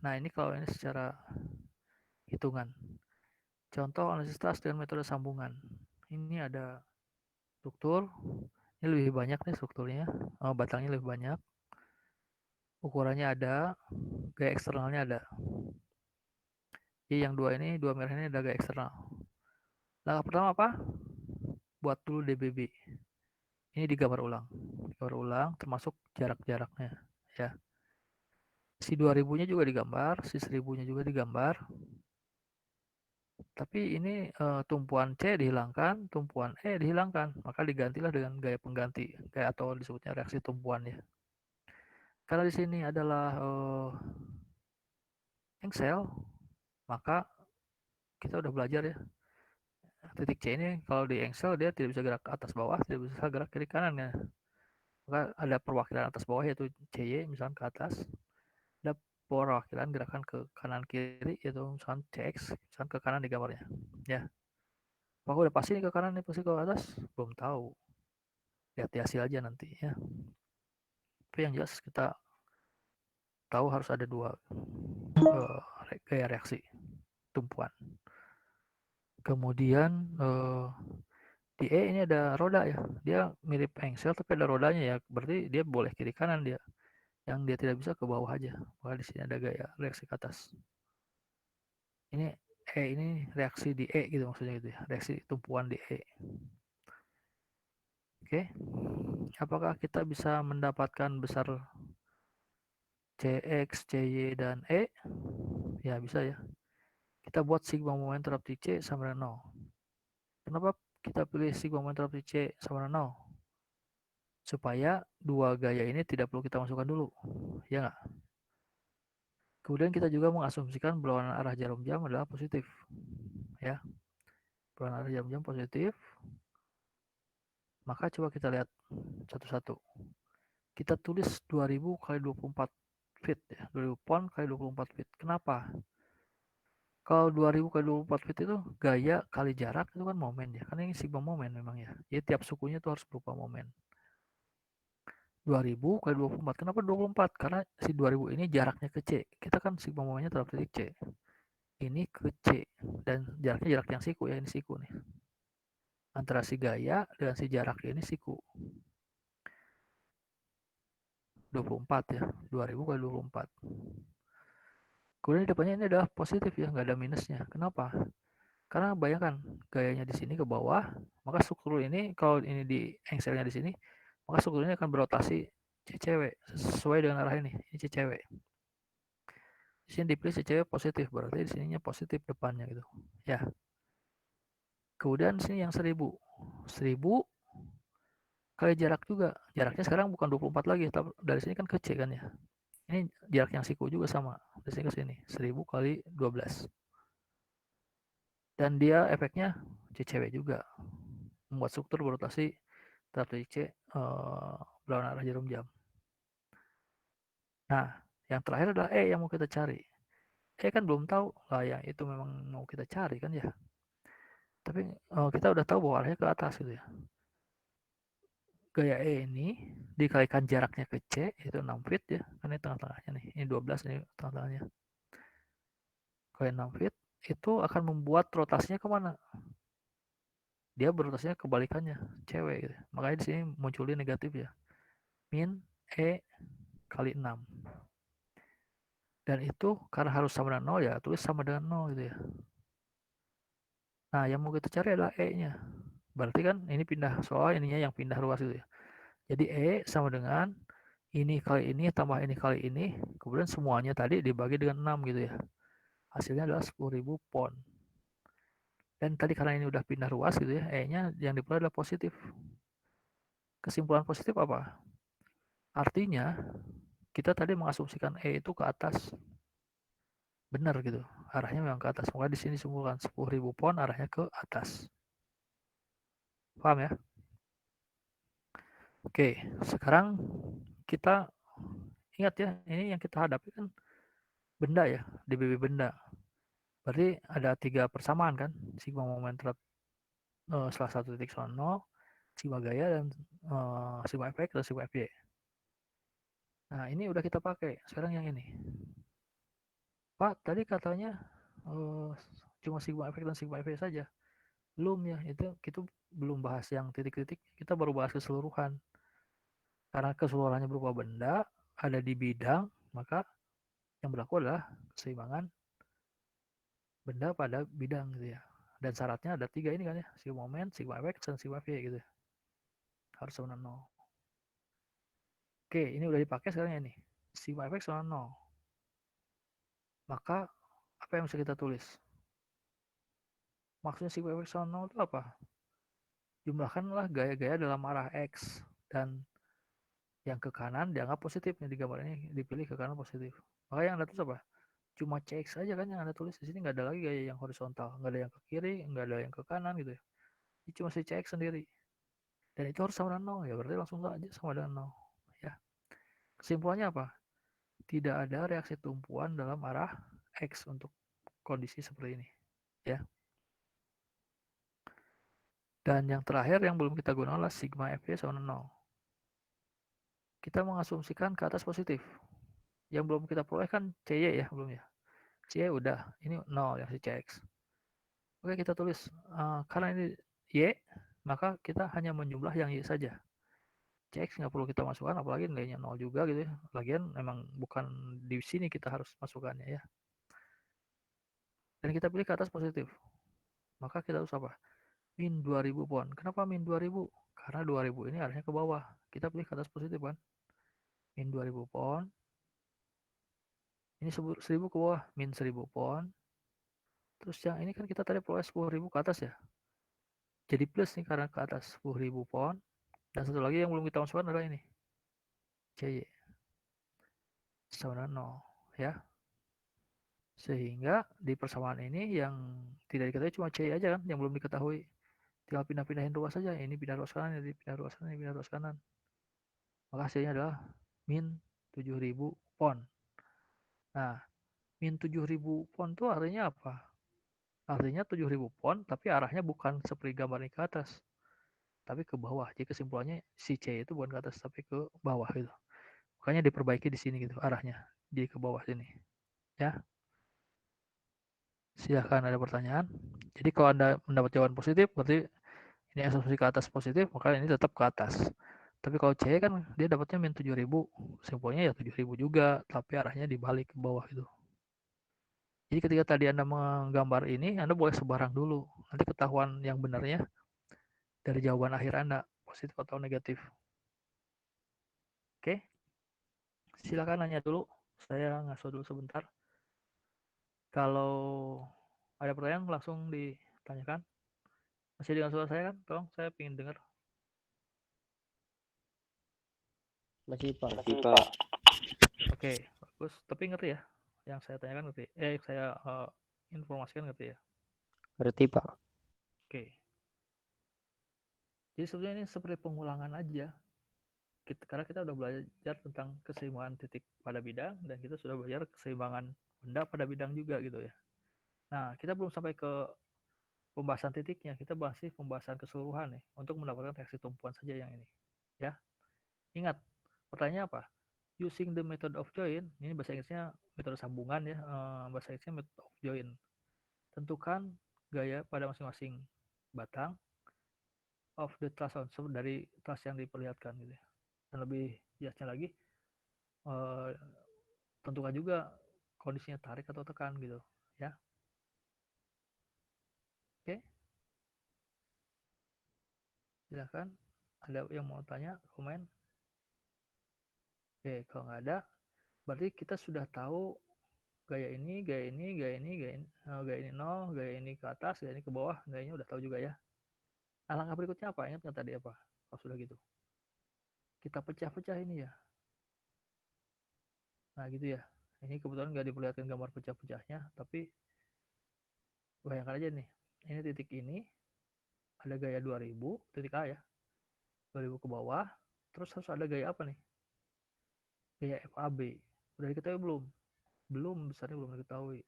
Nah, ini kalau ini secara hitungan. Contoh analisis tas dengan metode sambungan. Ini ada struktur. Ini lebih banyak nih strukturnya. Batangnya lebih banyak. Ukurannya ada. Gaya eksternalnya ada. Jadi yang dua merah ini ada gaya eksternal. Langkah pertama apa? Buat dulu DBB. Ini digambar ulang. Digambar ulang termasuk jarak-jaraknya. Ya. Si 2000-nya juga digambar, si 1000-nya juga digambar. Tapi ini tumpuan C dihilangkan, tumpuan E dihilangkan, maka digantilah dengan gaya pengganti, kayak atau disebutnya reaksi tumpuan ya. Karena di sini adalah engsel, maka kita udah belajar ya. Titik C ini kalau di engsel dia tidak bisa gerak ke atas bawah, tidak bisa gerak kiri kanan ya. Maka ada perwakilan atas bawah yaitu CY misalkan ke atas, ada perwakilan gerakan ke kanan kiri yaitu misalkan CX, misalkan ke kanan di gambarnya. Ya. Apakah udah pasti nih ke kanan nih pasti ke atas? Belum tahu. Lihat di hasil aja nanti ya. Tapi yang jelas kita tahu harus ada dua gaya reaksi tumpuan. Kemudian di E ini ada roda ya. Dia mirip engsel tapi ada rodanya ya. Berarti dia boleh kiri kanan dia. Yang dia tidak bisa ke bawah aja. Maka di sini ada gaya reaksi ke atas. Ini ini reaksi di E gitu maksudnya gitu ya. Reaksi tumpuan di E. Oke. Apakah kita bisa mendapatkan besar CX, CY, dan E? Ya bisa ya. Kita buat sigma momen terhadap C sama dengan 0. Kenapa kita pilih sigma momen terhadap C sama dengan 0? Supaya dua gaya ini tidak perlu kita masukkan dulu. Ya nggak? Kemudian kita juga mengasumsikan berlawanan arah jarum jam adalah positif. Ya, berlawanan arah jarum jam positif. Maka coba kita lihat satu-satu. Kita tulis 2000 kali 24 feet ya. 2000 pon kali 24 feet. Kenapa? Kalau 2000 kali 24 feet itu gaya kali jarak itu kan momen ya. Karena ini sigma momen memang ya. Jadi tiap sukunya itu harus berupa momen. 2000 kali 24. Kenapa 24? Karena si 2000 ini jaraknya ke C. Kita kan sigma momennya terhadap titik C. Ini ke C. Dan jaraknya jarak yang siku ya. Ini siku nih. Antara si gaya dengan si jarak ini siku. 24 ya. 2000 kali 24. Kemudian di depannya ini adalah positif ya. Nggak ada minusnya. Kenapa? Karena bayangkan gayanya di sini ke bawah, maka struktur ini kalau ini di engselnya di sini, maka struktur ini akan berotasi cewek sesuai dengan arah ini. Ini cewek. Di sini dipilih cewek positif, berarti di sininya positif depannya gitu. Ya. Kemudian sini yang 1000. 1000 kali jarak juga. Jaraknya sekarang bukan 24 lagi, tapi dari sini kan ke C kan ya. Ini jarak yang siku juga sama. Dari sini ke sini. 1000 kali 12. Dan dia efeknya cewek juga. Membuat struktur berotasi terhadap titik C berlawanan arah jarum jam. Nah, yang terakhir adalah E yang mau kita cari. E kan belum tahu lah ya itu memang mau kita cari kan ya. Tapi kita udah tahu bahwa arahnya ke atas gitu ya. Gaya E ini dikalikan jaraknya ke C itu 6 feet ya. Kan ini tengah-tengahnya nih. Ini 12 ini tengah-tengahnya. Kali 6 feet itu akan membuat rotasinya kemana? Dia berotasinya kebalikannya, cewek gitu. Makanya di sini munculin negatif ya. Min E kali 6. Dan itu karena harus sama dengan 0 ya, tulis sama dengan 0 gitu ya. Nah, yang mau kita cari adalah E-nya. Berarti kan ini pindah, soal ininya yang pindah ruas gitu ya. Jadi E sama dengan ini kali ini tambah ini kali ini, kemudian semuanya tadi dibagi dengan 6 gitu ya. Hasilnya adalah 10.000 pon. Dan tadi karena ini udah pindah ruas gitu ya, E-nya yang diperoleh adalah positif. Kesimpulan positif apa? Artinya kita tadi mengasumsikan E itu ke atas. Benar gitu. Arahnya memang ke atas. Maka di sini simpulkan 10.000 pon arahnya ke atas. Paham ya? Oke, sekarang kita ingat ya, ini yang kita hadapi kan benda ya, DBB benda. Berarti ada 3 persamaan kan, sigma moment salah satu titik sono, sigma gaya, dan sigma efek dan sigma fy. Nah ini udah kita pakai. Sekarang yang ini, Pak tadi katanya cuma sigma efek dan sigma fy saja. Belum ya, itu kita belum bahas yang titik-titik, kita baru bahas keseluruhan. Karena keseluruhannya berupa benda, ada di bidang, maka yang berlaku adalah keseimbangan benda pada bidang gitu ya. Dan syaratnya ada 3 ini kan ya, sigma moment, sigma efek, dan sigma fy gitu ya. Harus sama 0. Oke, ini udah dipakai sekarang ya nih. Sigma efek sama 0. Maka apa yang bisa kita tulis? Maksudnya sigma efek sama 0 itu apa? Jumlahkanlah gaya-gaya dalam arah X, dan yang ke kanan dianggap positif nih, di gambar ini dipilih ke kanan positif. Maka yang ada tulis apa? Cuma CX saja kan yang ada tulis di sini, nggak ada lagi gaya yang horizontal, nggak ada yang ke kiri, nggak ada yang ke kanan gitu ya. Ini cuma si CX sendiri. Dan itu harus sama dengan 0 ya, berarti langsung aja sama dengan 0 ya. Kesimpulannya apa? Tidak ada reaksi tumpuan dalam arah X untuk kondisi seperti ini ya. Dan yang terakhir yang belum kita gunakan adalah sigma FY sama 0. Kita mengasumsikan ke atas positif. Yang belum kita peroleh kan CY ya, belum ya. CY udah, ini 0 yang si CX. Oke, kita tulis karena ini Y, maka kita hanya menjumlah yang Y saja. CX nggak perlu kita masukkan, apalagi nilainya 0 juga gitu ya. Lagian memang bukan di sini kita harus masukkannya ya. Dan kita pilih ke atas positif. Maka kita harus apa? Min 2000 pon. Kenapa min 2000? Karena 2000 ini arahnya ke bawah. Kita pilih ke atas positif kan. Min 2000 pon. Ini 1000 ke bawah. Min 1000 pon. Terus yang ini kan kita tadi peroleh 10.000 ke atas ya. Jadi plus nih karena ke atas 10.000 pon. Dan satu lagi yang belum kita masukkan adalah ini. CY. Sama dengan 0. Ya. Sehingga di persamaan ini yang tidak diketahui cuma CY aja kan. Yang belum diketahui. Tinggal pindah-pindahin ruas saja. Ini pindah ruas kanan, ini pindah ruas kanan, ini pindah ruas kanan. Maka hasilnya adalah min 7.000 pon. Nah, min 7.000 pon itu artinya apa? Artinya 7.000 pon, tapi arahnya bukan seperti gambar ini ke atas, tapi ke bawah. Jadi kesimpulannya si C itu bukan ke atas, tapi ke bawah gitu. Makanya diperbaiki di sini gitu arahnya. Jadi ke bawah sini. Ya, silahkan ada pertanyaan. Jadi kalau Anda mendapat jawaban positif, berarti ini asumsi ke atas positif, maka ini tetap ke atas. Tapi kalau C kan dia dapatnya min 7.000, kesimpulannya ya 7.000 juga, tapi arahnya dibalik ke bawah gitu. Jadi ketika tadi Anda menggambar ini, Anda boleh sebarang dulu. Nanti ketahuan yang benarnya dari jawaban akhir Anda, positif atau negatif. Oke, silakan nanya dulu. Saya ngaso dulu sebentar. Kalau ada pertanyaan langsung ditanyakan. Masih dengan suara saya kan? Tolong, saya ingin dengar. Masih Pak. Oke, bagus. Tapi ngerti ya? Yang saya tanyakan ngerti? Saya informasikan ngerti ya? Ngerti Pak. Oke. Jadi sebenarnya ini seperti pengulangan aja. Karena kita udah belajar tentang keseimbangan titik pada bidang, dan kita sudah belajar keseimbangan benda pada bidang juga gitu ya. Nah, kita belum sampai ke pembahasan titiknya, kita masih pembahasan keseluruhan nih untuk mendapatkan reaksi tumpuan saja yang ini. Ya, ingat pertanyaannya apa? Using the method of join, ini bahasa Inggrisnya metode sambungan ya, bahasa Inggrisnya method of join. Tentukan gaya pada masing-masing batang of the truss dari truss yang diperlihatkan gitu ya. Dan lebih jelasnya lagi, tentukan juga kondisinya tarik atau tekan gitu ya. Oke, silahkan ada yang mau tanya, komen. Oke, kalau nggak ada berarti kita sudah tahu gaya ini, gaya ini, gaya ini, gaya ini 0, gaya ini ke atas, gaya ini ke bawah, gayanya udah tahu juga ya. Nah, langkah berikutnya apa? Ingat nggak tadi apa? Kalau sudah gitu, kita pecah-pecah ini ya. Nah gitu ya. Ini kebetulan nggak diperlihatkan gambar pecah-pecahnya, tapi bayangkan aja nih. Ini titik ini ada gaya 2000, titik A ya, 2000 ke bawah. Terus harus ada gaya apa nih? gaya FAB. Udah diketahui belum? Belum, besarnya belum diketahui.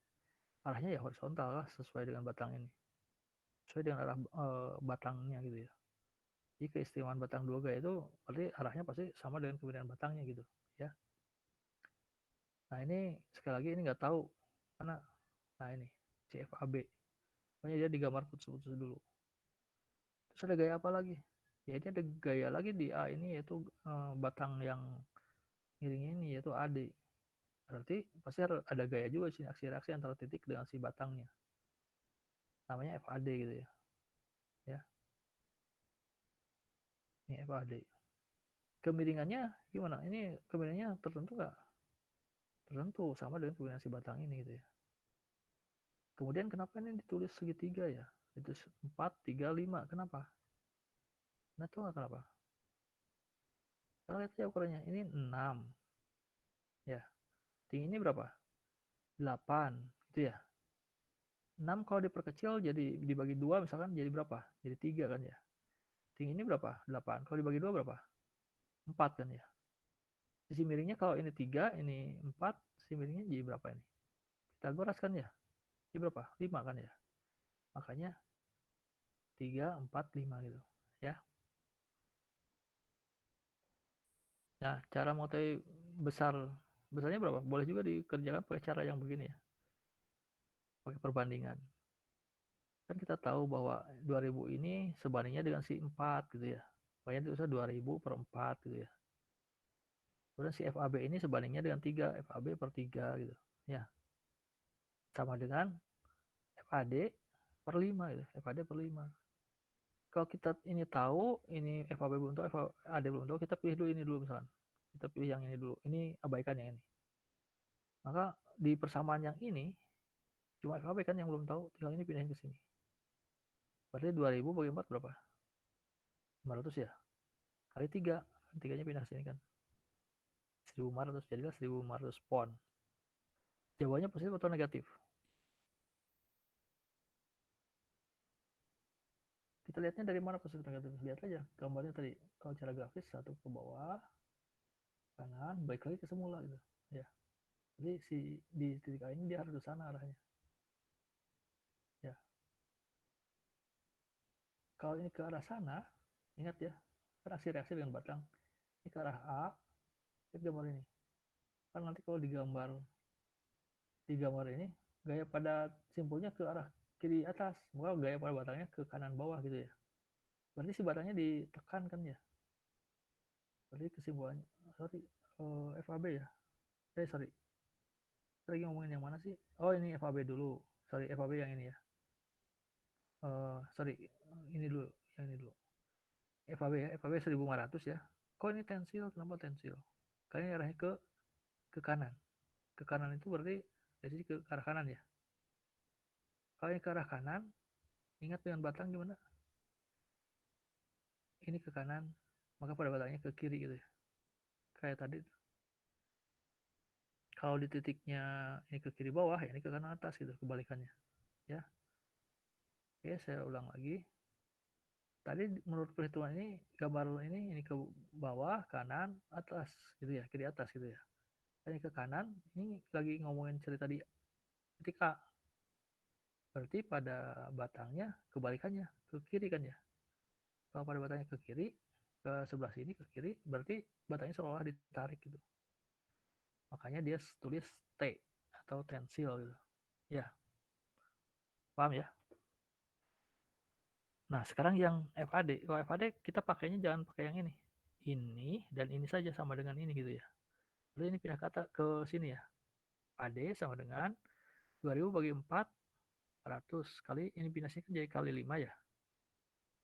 Arahnya ya horizontal lah, sesuai dengan batang ini. Sesuai dengan arah batangnya gitu ya. Jadi keistimewaan batang dua gaya itu berarti arahnya pasti sama dengan kemiringan batangnya gitu ya. Nah ini sekali lagi ini nggak tahu karena nah ini CFAB. Pokoknya dia digambar putus-putus dulu. Terus ada gaya apa lagi? Ya ini ada gaya lagi di A ini yaitu batang yang miring ini yaitu AD. Berarti pasti ada gaya juga sih aksi reaksi antara titik dengan si batangnya. Namanya FAD gitu ya. Ya, ini FAD. Kemiringannya gimana? Ini kemiringannya tertentu nggak? Tertentu sama dengan kemiringan si batang ini gitu ya. Kemudian kenapa ini ditulis segitiga ya? Itu 4, 3, 5. Kenapa? Nah, tahu nggak kenapa? Kita lihat aja ukurannya. Ini 6. Ya. Tingginya berapa? 8. Gitu ya. 6 kalau diperkecil jadi dibagi 2 misalkan jadi berapa? Jadi 3 kan ya. Tinggi ini berapa? 8. Kalau dibagi 2 berapa? 4 kan ya. Sisi miringnya kalau ini 3, ini 4, sisi miringnya jadi berapa ini? Pitagoras kan ya? Jadi berapa? 5 kan ya. Makanya 3, 4, 5 gitu. Ya. Nah, cara mengetahui besarnya berapa? Boleh juga dikerjakan pakai cara yang begini ya. Pakai perbandingan. Kan kita tahu bahwa 2000 ini sebandingnya dengan si 4 gitu ya. Makanya itu usah 2000 per 4 gitu ya. Kemudian si FAB ini sebandingnya dengan 3, FAB per 3 gitu. Ya, sama dengan FAD per 5 gitu. FAD per 5. Kalau kita ini tahu, ini FAB belum tahu, FAD belum tahu, kita pilih dulu ini dulu misalkan. Kita pilih yang ini dulu. Ini abaikan yang ini. Maka di persamaan yang ini, cuma FAB kan yang belum tahu, tinggal ini pindahin ke sini. Berarti 2000 bagi 4 berapa? 500 ya? Kali 3. Tiganya pindah ke sini kan. 1500, jadilah 1500 pon. Jawabannya positif atau negatif? Kita lihatnya dari mana positif negatif? Lihat aja gambarnya tadi. Kalau cara grafis satu ke bawah, kanan, baik lagi ke semula gitu. Ya. Jadi si di titik A ini dia harus ke sana arahnya. Ya. Kalau ini ke arah sana, ingat ya, kan aksi reaksi dengan batang. Ini ke arah A, lihat gambar ini. Kan nanti kalau digambar ini, gaya pada simpulnya ke arah kiri atas, maka gaya pada batangnya ke kanan bawah gitu ya. Berarti si batangnya ditekan kan ya. Berarti kesimpulannya, sorry, FAB ya. Sorry, lagi ngomongin yang mana sih? Oh ini FAB dulu. Sorry, FAB yang ini ya. Sorry, ini dulu, yang ini dulu. FAB ya, FAB 1500 ya. Kok ini tensil? Kenapa tensil? Karena ini arahnya ke kanan. Ke kanan itu berarti dari sini ke arah kanan ya. Kalau ini ke arah kanan, ingat dengan batang gimana? Ini ke kanan, maka pada batangnya ke kiri gitu ya. Kayak tadi. Kalau di titiknya ini ke kiri bawah, ya ini ke kanan atas gitu, kebalikannya. Ya. Oke, saya ulang lagi. Tadi menurut perhitungan ini gambar ini ke bawah, kanan, atas gitu ya, kiri atas gitu ya. Ini ke kanan, ini lagi ngomongin cerita di titik A. Berarti pada batangnya kebalikannya, ke kiri kan ya. Kalau pada batangnya ke kiri, ke sebelah sini ke kiri, berarti batangnya seolah ditarik gitu. Makanya dia tulis T atau tensil gitu. Ya, paham ya? Nah, sekarang yang FAD. Kalau FAD kita pakainya jangan pakai yang ini. Ini dan ini saja sama dengan ini gitu ya. Lalu ini pindah kata ke sini ya. AD sama dengan 2000 bagi 4 100 kali ini pindah sini kan jadi kali 5 ya.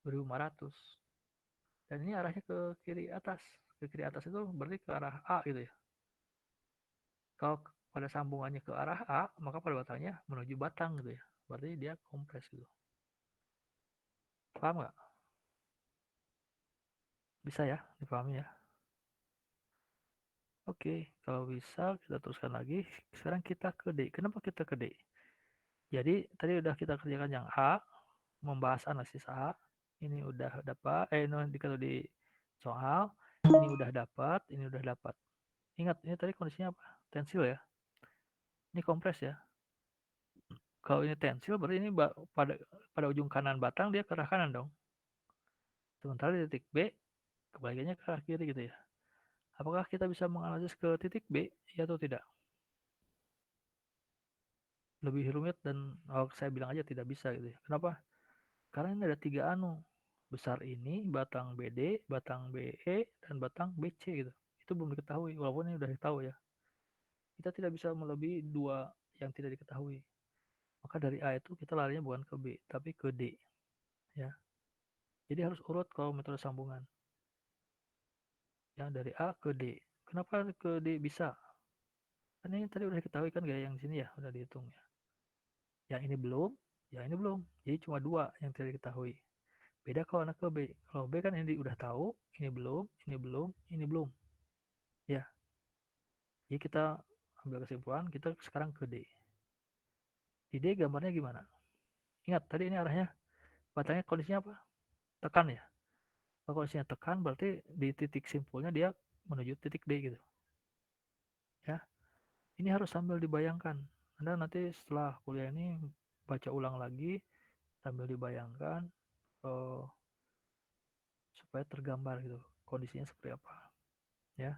2500. Dan ini arahnya ke kiri atas. Ke kiri atas itu berarti ke arah A gitu ya. Kalau pada sambungannya ke arah A, maka pada batangnya menuju batang gitu ya. Berarti dia kompres gitu. Paham nggak? Bisa ya dipahami ya. Oke, kalau bisa kita teruskan lagi. Sekarang kita ke D. Kenapa kita ke D? Jadi tadi udah kita kerjakan yang A, membahas analisis A. Ini udah dapat, ini kalau di soal, ini udah dapat, ini udah dapat. Ingat, ini tadi kondisinya apa? Tensil ya. Ini kompres ya. Kalau ini tensil berarti ini pada ujung kanan batang dia ke arah kanan dong. Sementara di titik B kebalikannya ke arah kiri gitu ya. Apakah kita bisa menganalisis ke titik B? Ya atau tidak? Lebih rumit dan saya bilang aja tidak bisa gitu ya. Kenapa? Karena ini ada 3 besar ini, batang BD, batang BE, dan batang BC gitu. Itu belum diketahui, walaupun ini udah diketahui ya. Kita tidak bisa melebihi 2 yang tidak diketahui. Maka dari A itu kita larinya bukan ke B, tapi ke D. Ya. Jadi harus urut kalau metode sambungan. Ya, dari A ke D. Kenapa ke D bisa? Kan ini tadi udah diketahui kan gaya yang di sini ya, udah dihitung ya. Yang ini belum, yang ini belum. Jadi cuma 2 yang tidak diketahui. Beda kalau anak ke B. Kalau B kan ini udah tahu, ini belum, ini belum, ini belum. Ya, jadi kita ambil kesimpulan, kita sekarang ke D. Di D gambarnya gimana? Ingat, tadi ini arahnya, batangnya kondisinya apa? Tekan ya. Kalau kondisinya tekan, berarti di titik simpulnya dia menuju titik D gitu. Ya, ini harus sambil dibayangkan. Anda nanti setelah kuliah ini baca ulang lagi, sambil dibayangkan, uh, supaya tergambar gitu, kondisinya seperti apa. Ya,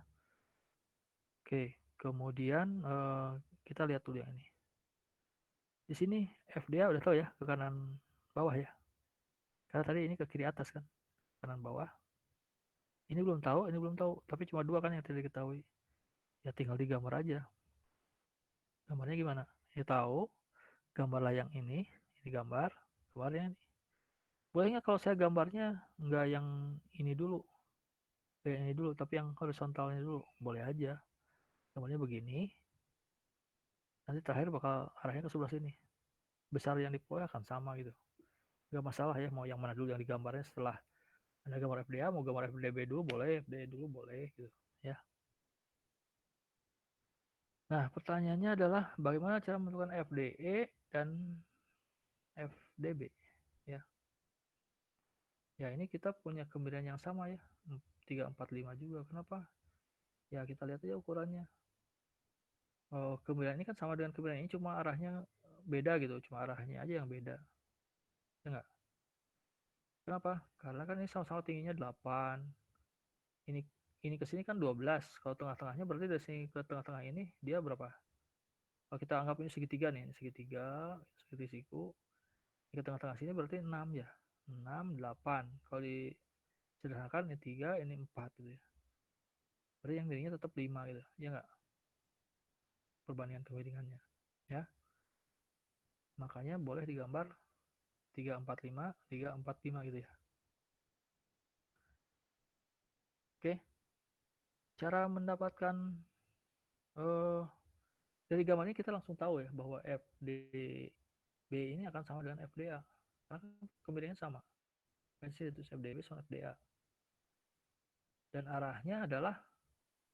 oke. Kemudian kita lihat dulu yang ini. Di sini FDA udah tahu ya, ke kanan bawah ya. Karena tadi ini ke kiri atas kan, kanan bawah. Ini belum tahu, ini belum tahu. Tapi cuma 2 kan yang tidak diketahui. Ya tinggal digambar aja. Gambarnya gimana? Ya tahu, gambarlah yang ini gambar, gambarnya ini. Boleh nggak kalau saya gambarnya nggak yang ini dulu, kayak ini dulu, tapi yang horizontalnya dulu? Boleh aja. Gambarnya begini, nanti terakhir bakal arahnya ke sebelah sini. Besar yang diperoleh akan sama gitu. Nggak masalah ya, mau yang mana dulu yang digambarnya setelah Anda gambar FDA, mau gambar FDB dulu boleh, FD dulu boleh gitu ya. Nah, pertanyaannya adalah bagaimana cara menentukan FDE dan FDB ya. Ya, ini kita punya kemiringan yang sama ya. 345 juga. Kenapa? Ya, kita lihat aja ukurannya. Kemiringan ini kan sama dengan kemiringan ini, cuma arahnya beda gitu, cuma arahnya aja yang beda. Ya enggak? Kenapa? Karena kan ini sama-sama tingginya 8. Ini ke sini kan 12. Kalau tengah-tengahnya berarti dari sini ke tengah-tengah ini dia berapa? Kalau kita anggap ini segitiga nih, ini segitiga, segitiga siku. Ke tengah-tengah sini berarti 6 ya. 6, 8. Kalau disederhanakan ini 3, ini 4 gitu ya. Berarti yang miringnya tetap 5 gitu. Ya enggak? Perbandingan kemiringannya. Ya. Makanya boleh digambar 345, 345 gitu ya. Oke. Cara mendapatkan eh dari gambar ini kita langsung tahu ya bahwa FDB ini akan sama dengan FDA. Karena kemiringannya sama. Itu FDB sama FDA. Dan arahnya adalah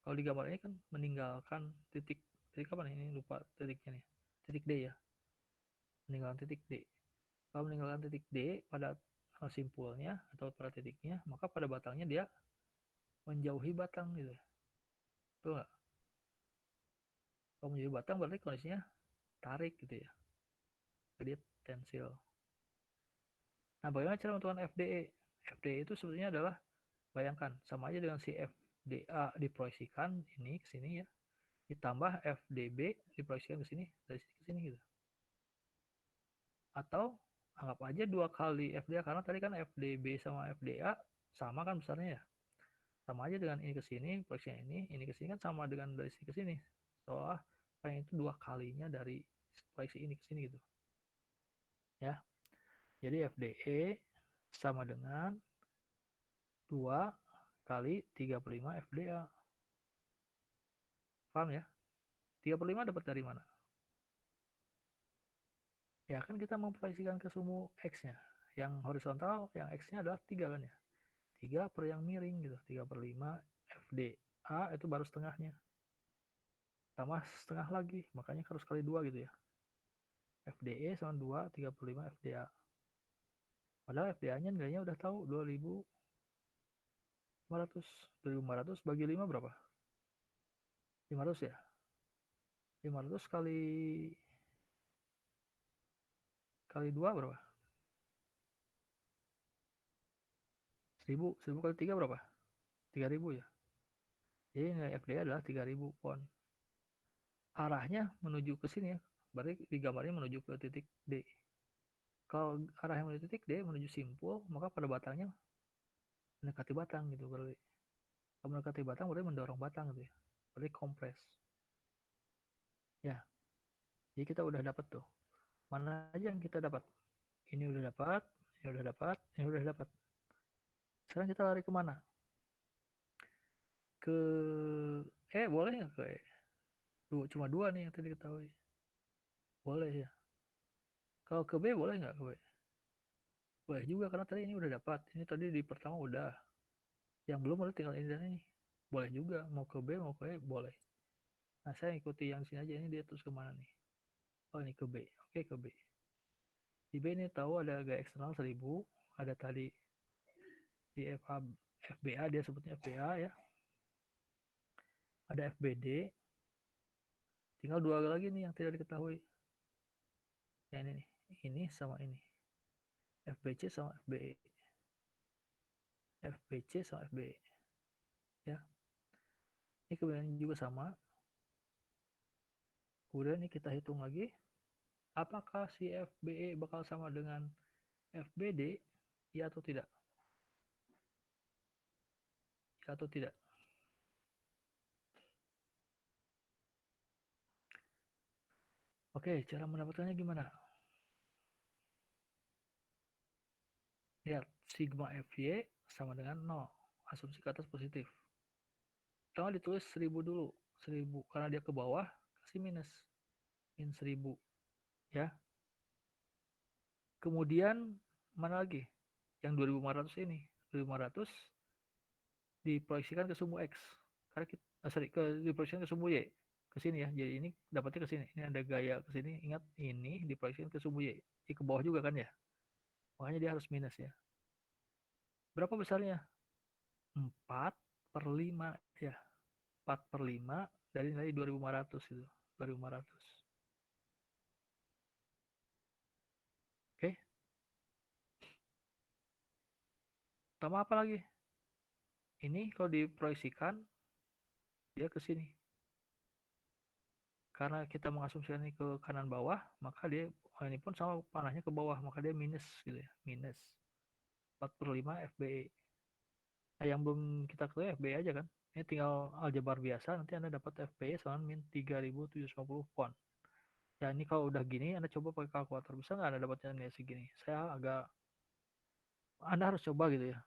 kalau di gambar ini kan meninggalkan titik titik apa nih? Ini lupa titiknya nih. Titik D ya. Meninggalkan titik D. Kalau meninggalkan titik D pada simpulnya atau pada titiknya, maka pada batangnya dia menjauhi batang gitu. Betul nggak? Kalau menjauhi batang berarti kondisinya tarik gitu ya. Jadi tensil. Nah, bagaimana cara menentukan FDE? FDE itu sebetulnya adalah, bayangkan sama aja dengan si FDA diproyeksikan ini ke sini ya, ditambah FDB diproyeksikan ke sini, dari sini ke sini gitu. Atau anggap aja 2 kali FDA, karena tadi kan FDB sama FDA sama kan besarnya ya. Sama aja dengan ini ke sini, proyeksinya ini ke sini kan sama dengan dari sini ke sini. Soalnya yang itu 2 kalinya dari proyeksi ini ke sini gitu. Ya. Jadi FDE sama dengan 2 kali 35 FDA. Paham ya? 35 dapat dari mana? Ya kan kita memproyeksikan ke sumbu X-nya. Yang horizontal, yang X-nya adalah 3 kan ya. 3 per yang miring gitu. 3 per 5 FDA itu baru setengahnya. Tambah setengah lagi, makanya harus kali 2 gitu ya. FDE sama 2, 3 per 5 FDA. Padahal FDA-nya nilainya udah tahu 2.500. 2.500 bagi 5 berapa? 500 ya. 500 kali 2 berapa? 1000 kali 3 berapa? 3000 ya. Jadi nilai FDI adalah 3000 pon. Arahnya menuju ke sini ya. Berarti di gambarnya menuju ke titik D. Kalau arahnya menuju titik D, menuju simpul, maka pada batangnya mendekati batang gitu berarti. Kalau mendekati batang berarti mendorong batang gitu ya. Berarti kompres. Ya, jadi kita udah dapat tuh. Mana aja yang kita dapat? Ini udah dapat, ini udah dapat, ini udah dapat. Sekarang kita lari kemana? Ke boleh nggak ke E? Cuma dua nih yang tadi diketahui. Boleh ya. Kalau ke B boleh nggak ke B? Boleh juga karena tadi ini udah dapat. Ini tadi di pertama udah. Yang belum udah tinggal ini dan ini. Boleh juga. Mau ke B mau ke E boleh. Nah saya ikuti yang sini aja. Ini dia terus kemana nih? Oh ini ke B. Oke ke B. Di B ini tahu ada gaya eksternal 1000. Ada tadi di FBA dia sebutnya FBA ya. Ada FBD. Tinggal dua lagi nih yang tidak diketahui. Ya ini nih. Ini sama ini. FBC sama FBE. FBC sama FBE. Ya. Ini kemudian juga sama. Kemudian ini kita hitung lagi. Apakah si FBE bakal sama dengan FBD? Ya atau tidak? Ya atau tidak? Oke, cara mendapatkannya gimana? Lihat, sigma FY sama dengan 0. Asumsi ke atas positif. Pertama ditulis 1000 dulu. 1000. Karena dia ke bawah, kasih minus. Min 1000. Ya. Kemudian, mana lagi? Yang 2500 ini. 2500 diproyeksikan ke sumbu X. Karena kita, diproyeksikan ke sumbu Y. Ke sini ya. Jadi ini dapatnya ke sini. Ini ada gaya ke sini. Ingat, ini diproyeksikan ke sumbu Y. Ini ke bawah juga kan ya. Makanya dia harus minus ya. Berapa besarnya? 4/5 ya. 4/5 dari nilai 2500 itu. 2500. Oke. Tambah apa lagi? Ini kalau diproyeksikan dia ke sini. Karena kita mengasumsikan ini ke kanan bawah, maka dia ini pun sama panahnya ke bawah, maka dia minus gitu ya. Minus 4/5 FBE. Nah, yang belum kita ketahui FBE aja kan. Ini tinggal aljabar biasa, nanti Anda dapat FBE sama min 3750 pon. Ya ini kalau udah gini, Anda coba pakai kalkulator. Bisa nggak Anda dapatnya nilai segini? Saya agak, Anda harus coba gitu ya.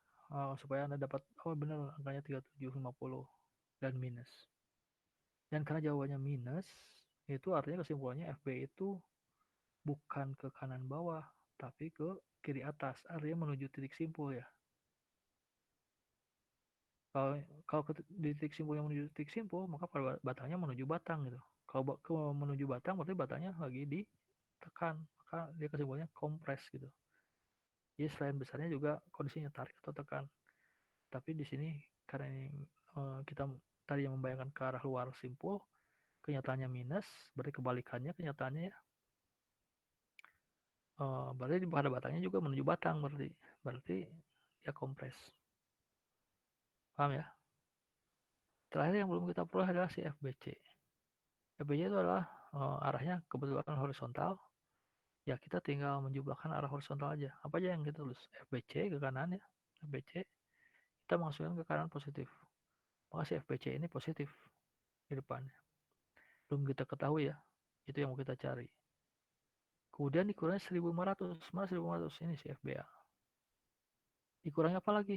Supaya Anda dapat, oh benar angkanya 3750 dan minus. Dan karena jawabannya minus, itu artinya kesimpulannya FB itu bukan ke kanan bawah, tapi ke kiri atas. Artinya menuju titik simpul ya. Kalau kalau di titik simpul yang menuju titik simpul, maka pada batangnya menuju batang gitu. Kalau menuju batang, berarti batangnya lagi ditekan. Maka dia kesimpulannya kompres gitu. Jadi selain besarnya juga kondisinya tarik atau tekan. Tapi di sini karena ini kita tadi yang membayangkan ke arah luar simpul, kenyataannya minus, berarti kebalikannya kenyataannya ya. Berarti pada batangnya juga menuju batang berarti ya kompres. Paham ya? Terakhir yang belum kita peroleh adalah si FBC. FBC itu adalah arahnya kebetulan horizontal. Ya kita tinggal menjumlahkan arah horizontal aja. Apa aja yang kita tulis? FBC ke kanan ya. FBC kita masukkan ke kanan positif. Maka si FBC ini positif di depannya. Belum kita ketahui ya. Itu yang mau kita cari. Kemudian dikurangi 1500. Mana 1500? Ini si FBA. Dikurangi apa lagi?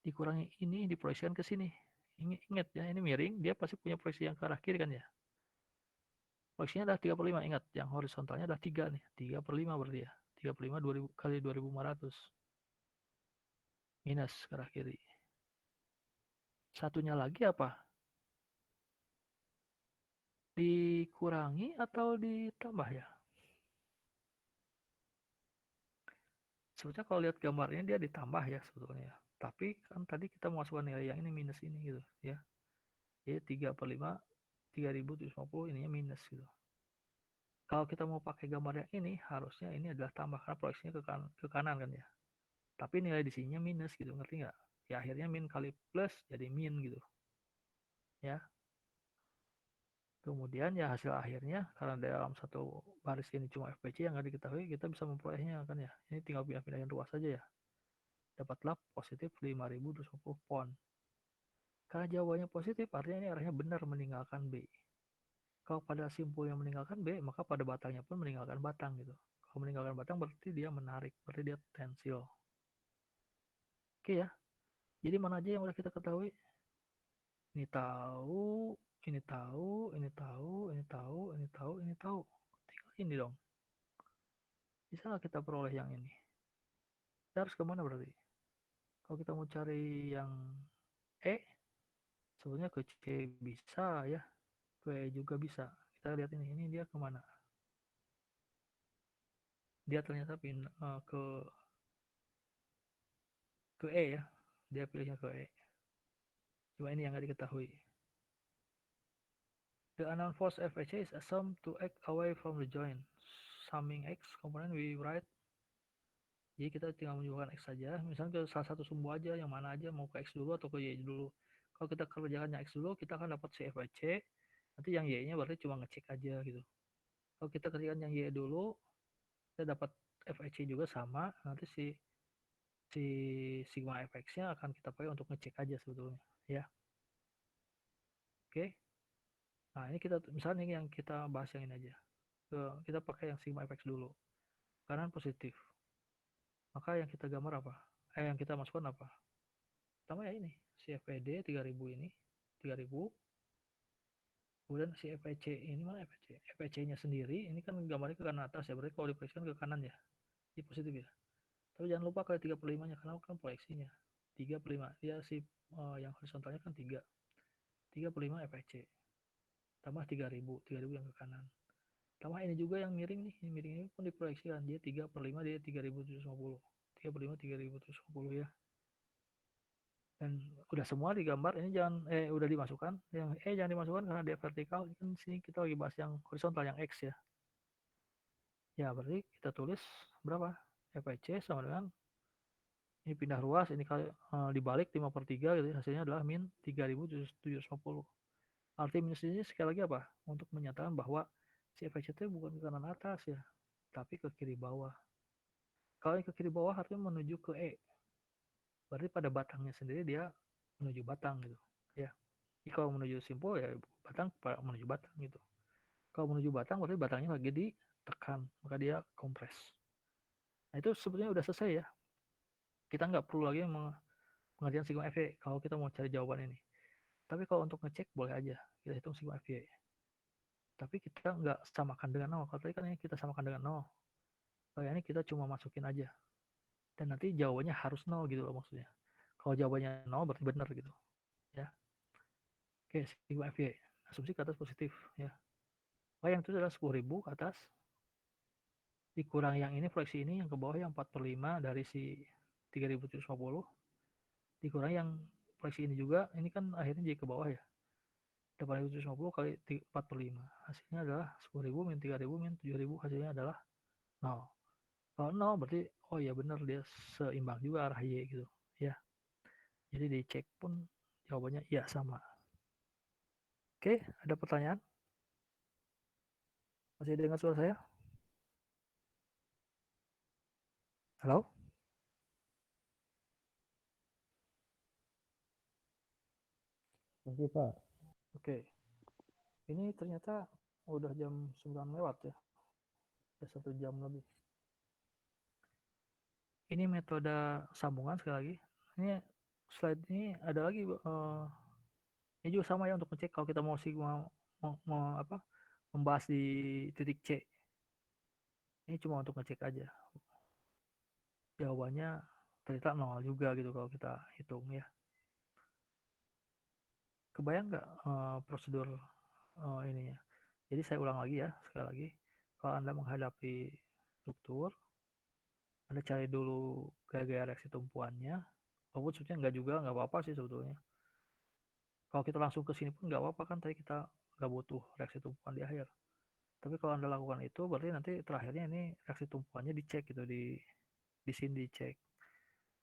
Dikurangi ini, diproyeksikan ke sini. Ingat ya, ini miring, dia pasti punya proyeksi yang ke arah kiri kan ya. Proyeksinya adalah 3/5. Ingat, yang horizontalnya adalah 3 nih. 3/5 berarti ya. 3/5 2000 kali 2500. Minus ke arah kiri. Satunya lagi apa? Dikurangi atau ditambah ya? Sebetulnya kalau lihat gambarnya dia ditambah ya sebetulnya. Tapi kan tadi kita masukkan nilai yang ini minus ini gitu ya. Jadi 3/5 3750, ininya minus gitu. Kalau kita mau pakai gambar yang ini, harusnya ini adalah tambah karena proyeksinya ke kanan kan ya. Tapi nilai di sininya minus gitu, ngerti nggak? Ya akhirnya min kali plus jadi min gitu. Ya. Kemudian ya hasil akhirnya karena dalam satu baris ini cuma FPC yang nggak diketahui, kita bisa memperolehnya kan ya. Ini tinggal pindah-pindahin ruas saja ya. Dapatlah positif 5250 pound. Karena jawabannya positif, artinya ini arahnya benar meninggalkan B. Kalau pada simpulnya meninggalkan B, maka pada batangnya pun meninggalkan batang gitu. Kalau meninggalkan batang berarti dia menarik, berarti dia tensil. Oke ya. Jadi mana aja yang udah kita ketahui? Ini tahu, ini tahu, ini tahu, ini tahu, ini tahu, ini tahu. Tinggal ini dong. Bisa nggak kita peroleh yang ini? Kita harus kemana berarti? Kalau kita mau cari yang E, sebenarnya ke C bisa ya, ke E juga bisa. Kita lihat ini dia kemana? Dia ternyata ke E ya, dia pilihnya ke E. Cuma ini yang nggak diketahui. The unknown force FHA is assumed to act away from the joint. Summing X component we write. Jadi kita tinggal menunjukkan X saja. Misalnya ke salah satu sumbu aja, yang mana aja, mau ke X dulu atau ke Y dulu. Kalau kita kerjakan yang X dulu, kita akan dapat si FHC. Nanti yang Y-nya berarti cuma ngecek aja gitu. Kalau kita kerjakan yang Y dulu, kita dapat FHC juga sama. Nanti si sigma fx-nya akan kita pakai untuk ngecek aja sebetulnya. Ya, oke. Nah ini kita misalnya yang kita bahas yang ini aja. Kita pakai yang sigma fx dulu. Kanan positif. Maka yang kita gambar apa? Yang kita masukkan apa? Pertama ya ini, si FPD 3000 ini, 3000. Kemudian si FPC ini mana FPC? FPC-nya sendiri, ini kan gambarnya ke kanan atas ya, berarti kalau diproyeksikan ke kanan ya, ini positif ya. Tapi jangan lupa kali 35-nya, karena kan proyeksinya. 35, dia si yang horizontalnya kan 3. 35 FPC. Tambah 3000, 3000 yang ke kanan. Tambah ini juga yang miring nih, ini miring ini pun diproyeksikan, dia 3 per 5, dia 3750. 3 per 5, 3750 ya. Dan udah semua digambar, ini jangan udah dimasukkan, yang jangan dimasukkan karena dia vertikal. Ini kan sini kita lagi bahas yang horizontal, yang X ya. Ya berarti kita tulis berapa? FIC sama dengan ini pindah ruas, ini kali dibalik 5 per 3 gitu, hasilnya adalah min 3750. Arti minus ini sekali lagi apa? Untuk menyatakan bahwa si FIC itu bukan ke kanan atas ya, tapi ke kiri bawah. Kalau yang ke kiri bawah artinya menuju ke E, berarti pada batangnya sendiri dia menuju batang gitu ya. Jadi kalau menuju simpul ya batang menuju batang gitu. Kalau menuju batang berarti batangnya lagi ditekan, maka dia kompres. Nah itu sebetulnya udah selesai ya. Kita nggak perlu lagi pengertian sigma FY kalau kita mau cari jawaban ini. Tapi kalau untuk ngecek boleh aja kita hitung sigma FY. Tapi kita nggak samakan dengan 0. Kalau tadi kan ini kita samakan dengan 0. Kalau ini kita cuma masukin aja. Dan nanti jawabannya harus 0 gitu loh maksudnya. Kalau jawabannya 0 berarti benar gitu. Ya. Oke, sigma FY. Asumsi ke atas positif ya. Oh, yang itu adalah 10.000 ke atas. Dikurang yang ini, proyeksi ini yang ke bawah yang 4 per 5 dari si 3750. Dikurang yang proyeksi ini juga, ini kan akhirnya jadi ke bawah ya. 8.750 kali 4 per 5. Hasilnya adalah 10.000 min 3.000 min 7.000, hasilnya adalah 0. Kalau 0 berarti, oh ya benar dia seimbang juga arah Y gitu. Ya. Jadi dicek pun jawabannya iya sama. Oke, ada pertanyaan? Masih dengar suara saya? Halo? Masih Pak. Oke. Ini ternyata udah jam 9 lewat ya. Udah 1 jam lebih. Ini metode sambungan sekali lagi. Ini slide ini ada lagi ini juga sama ya untuk ngecek kalau kita mau apa membahas di titik C. Ini cuma untuk ngecek aja. Jawabannya ternyata 0 juga gitu kalau kita hitung ya. Kebayang nggak prosedur ininya? Jadi saya ulang lagi ya, sekali lagi. Kalau Anda menghadapi struktur, Anda cari dulu gaya-gaya reaksi tumpuannya. Walaupun sebetulnya nggak juga, nggak apa-apa sih sebetulnya. Kalau kita langsung ke sini pun nggak apa-apa kan, tadi kita nggak butuh reaksi tumpukan di akhir. Tapi kalau Anda lakukan itu, berarti nanti terakhirnya ini reaksi tumpukannya dicek gitu, di sini dicek.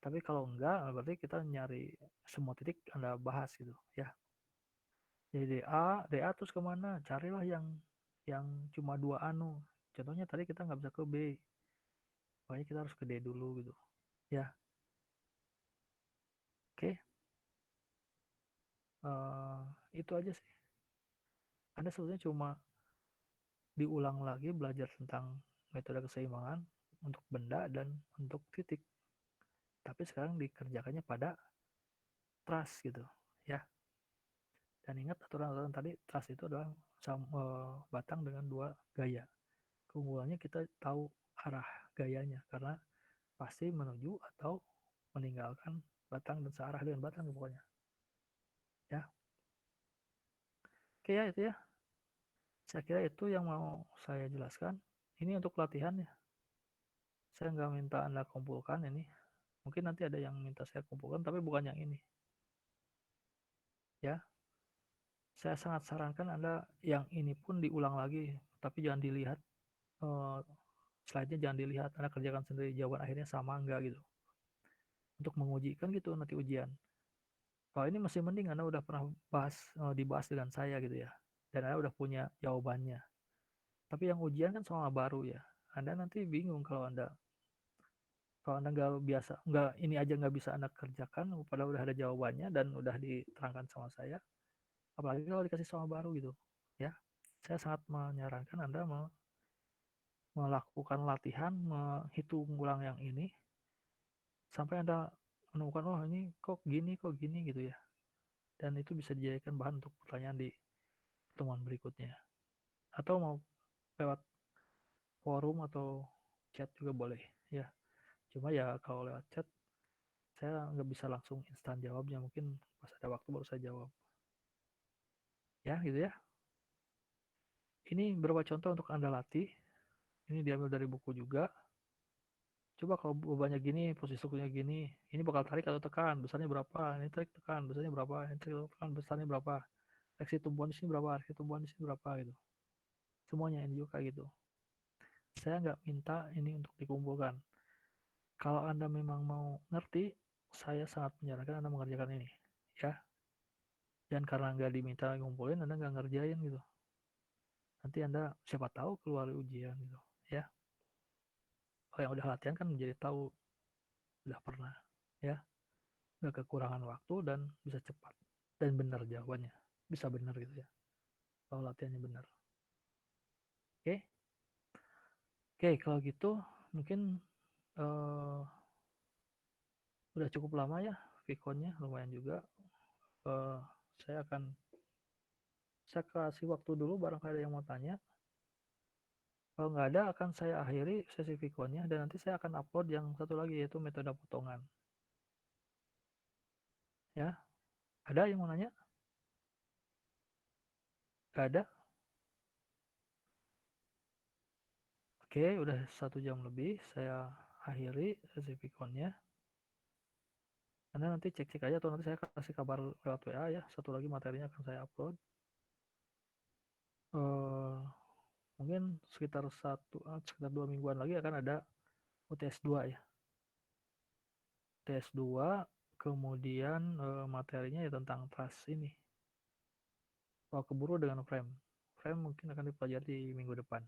Tapi kalau enggak, berarti kita nyari semua titik Anda bahas gitu ya. Jadi DA terus kemana? Carilah yang cuma 2 anu. Contohnya tadi kita nggak bisa ke B, makanya kita harus ke D dulu gitu ya. Oke. Itu aja sih. Anda sebetulnya cuma diulang lagi belajar tentang metode keseimbangan untuk benda dan untuk titik. Tapi sekarang dikerjakannya pada trust gitu ya. Dan ingat aturan-aturan tadi, trust itu adalah batang dengan 2 gaya. Keunggulannya kita tahu arah gayanya karena pasti menuju atau meninggalkan batang dan searah dengan batang pokoknya ya. Oke ya, itu ya, saya kira itu yang mau saya jelaskan. Ini untuk latihan ya, saya nggak minta Anda kumpulkan ini, mungkin nanti ada yang minta saya kumpulkan tapi bukan yang ini ya. Saya sangat sarankan Anda yang ini pun diulang lagi, tapi jangan dilihat slide-nya, jangan dilihat, Anda kerjakan sendiri jawaban akhirnya sama enggak gitu, untuk menguji kan gitu nanti ujian. Kalau ini masih mending Anda udah pernah dibahas dengan saya gitu ya, dan Anda udah punya jawabannya. Tapi yang ujian kan soal baru ya, Anda nanti bingung kalau Anda nggak biasa, nggak ini aja nggak bisa Anda kerjakan, padahal udah ada jawabannya dan udah diterangkan sama saya. Apalagi kalau dikasih soal baru gitu ya. Saya sangat menyarankan Anda melakukan latihan, menghitung ulang yang ini sampai Anda menemukan, oh ini kok gini gitu ya. Dan itu bisa dijadikan bahan untuk pertanyaan di pertemuan berikutnya. Atau mau lewat forum atau chat juga boleh ya. Cuma ya kalau lewat chat saya nggak bisa langsung instan jawabnya, mungkin pas ada waktu baru saya jawab ya gitu ya. Ini beberapa contoh untuk Anda latih, ini diambil dari buku juga. Coba kalau bebannya gini, posisi strukturnya gini, ini bakal tarik atau tekan, besarnya berapa, ini tarik tekan, besarnya berapa, ini tarik tekan, besarnya berapa, reaksi tumbuhan di sini berapa, reaksi tumbuhan di sini berapa gitu. Semuanya ini juga gitu. Saya nggak minta ini untuk dikumpulkan. Kalau Anda memang mau ngerti, saya sangat menyarankan Anda mengerjakan ini ya. Dan karena nggak diminta ngumpulin, Anda nggak ngerjain gitu. Nanti Anda siapa tahu keluar ujian gitu ya. Kalau yang udah latihan kan menjadi tahu, udah pernah ya, nggak kekurangan waktu dan bisa cepat dan benar jawabannya, bisa benar gitu ya kalau latihannya benar. Oke. Oke, kalau gitu mungkin udah cukup lama ya Vikonnya, lumayan juga. uh, saya kasih waktu dulu barangkali ada yang mau tanya. Kalau nggak ada, akan saya akhiri sesi Vikonnya dan nanti saya akan upload yang satu lagi, yaitu metode potongan ya. Ada yang mau nanya? Nggak ada? Oke, udah 1 jam lebih, saya akhiri sesi Vikonnya. Anda nanti cek-cek aja atau nanti saya kasih kabar lewat WA ya. Satu lagi materinya akan saya upload. Mungkin sekitar 2 mingguan lagi akan ada UTS 2 ya. UTS 2, kemudian materinya ya tentang trust ini. Kalau keburu dengan frame. Frame mungkin akan dipelajari di minggu depan.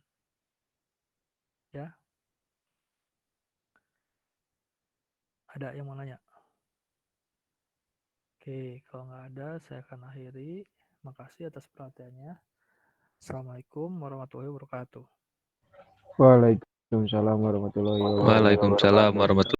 Ya. Ada yang mau nanya? Oke, kalau nggak ada, saya akan akhiri. Makasih atas perhatiannya. Assalamualaikum warahmatullahi wabarakatuh. Waalaikumsalam warahmatullahi wabarakatuh. Waalaikumsalam warahmatullahi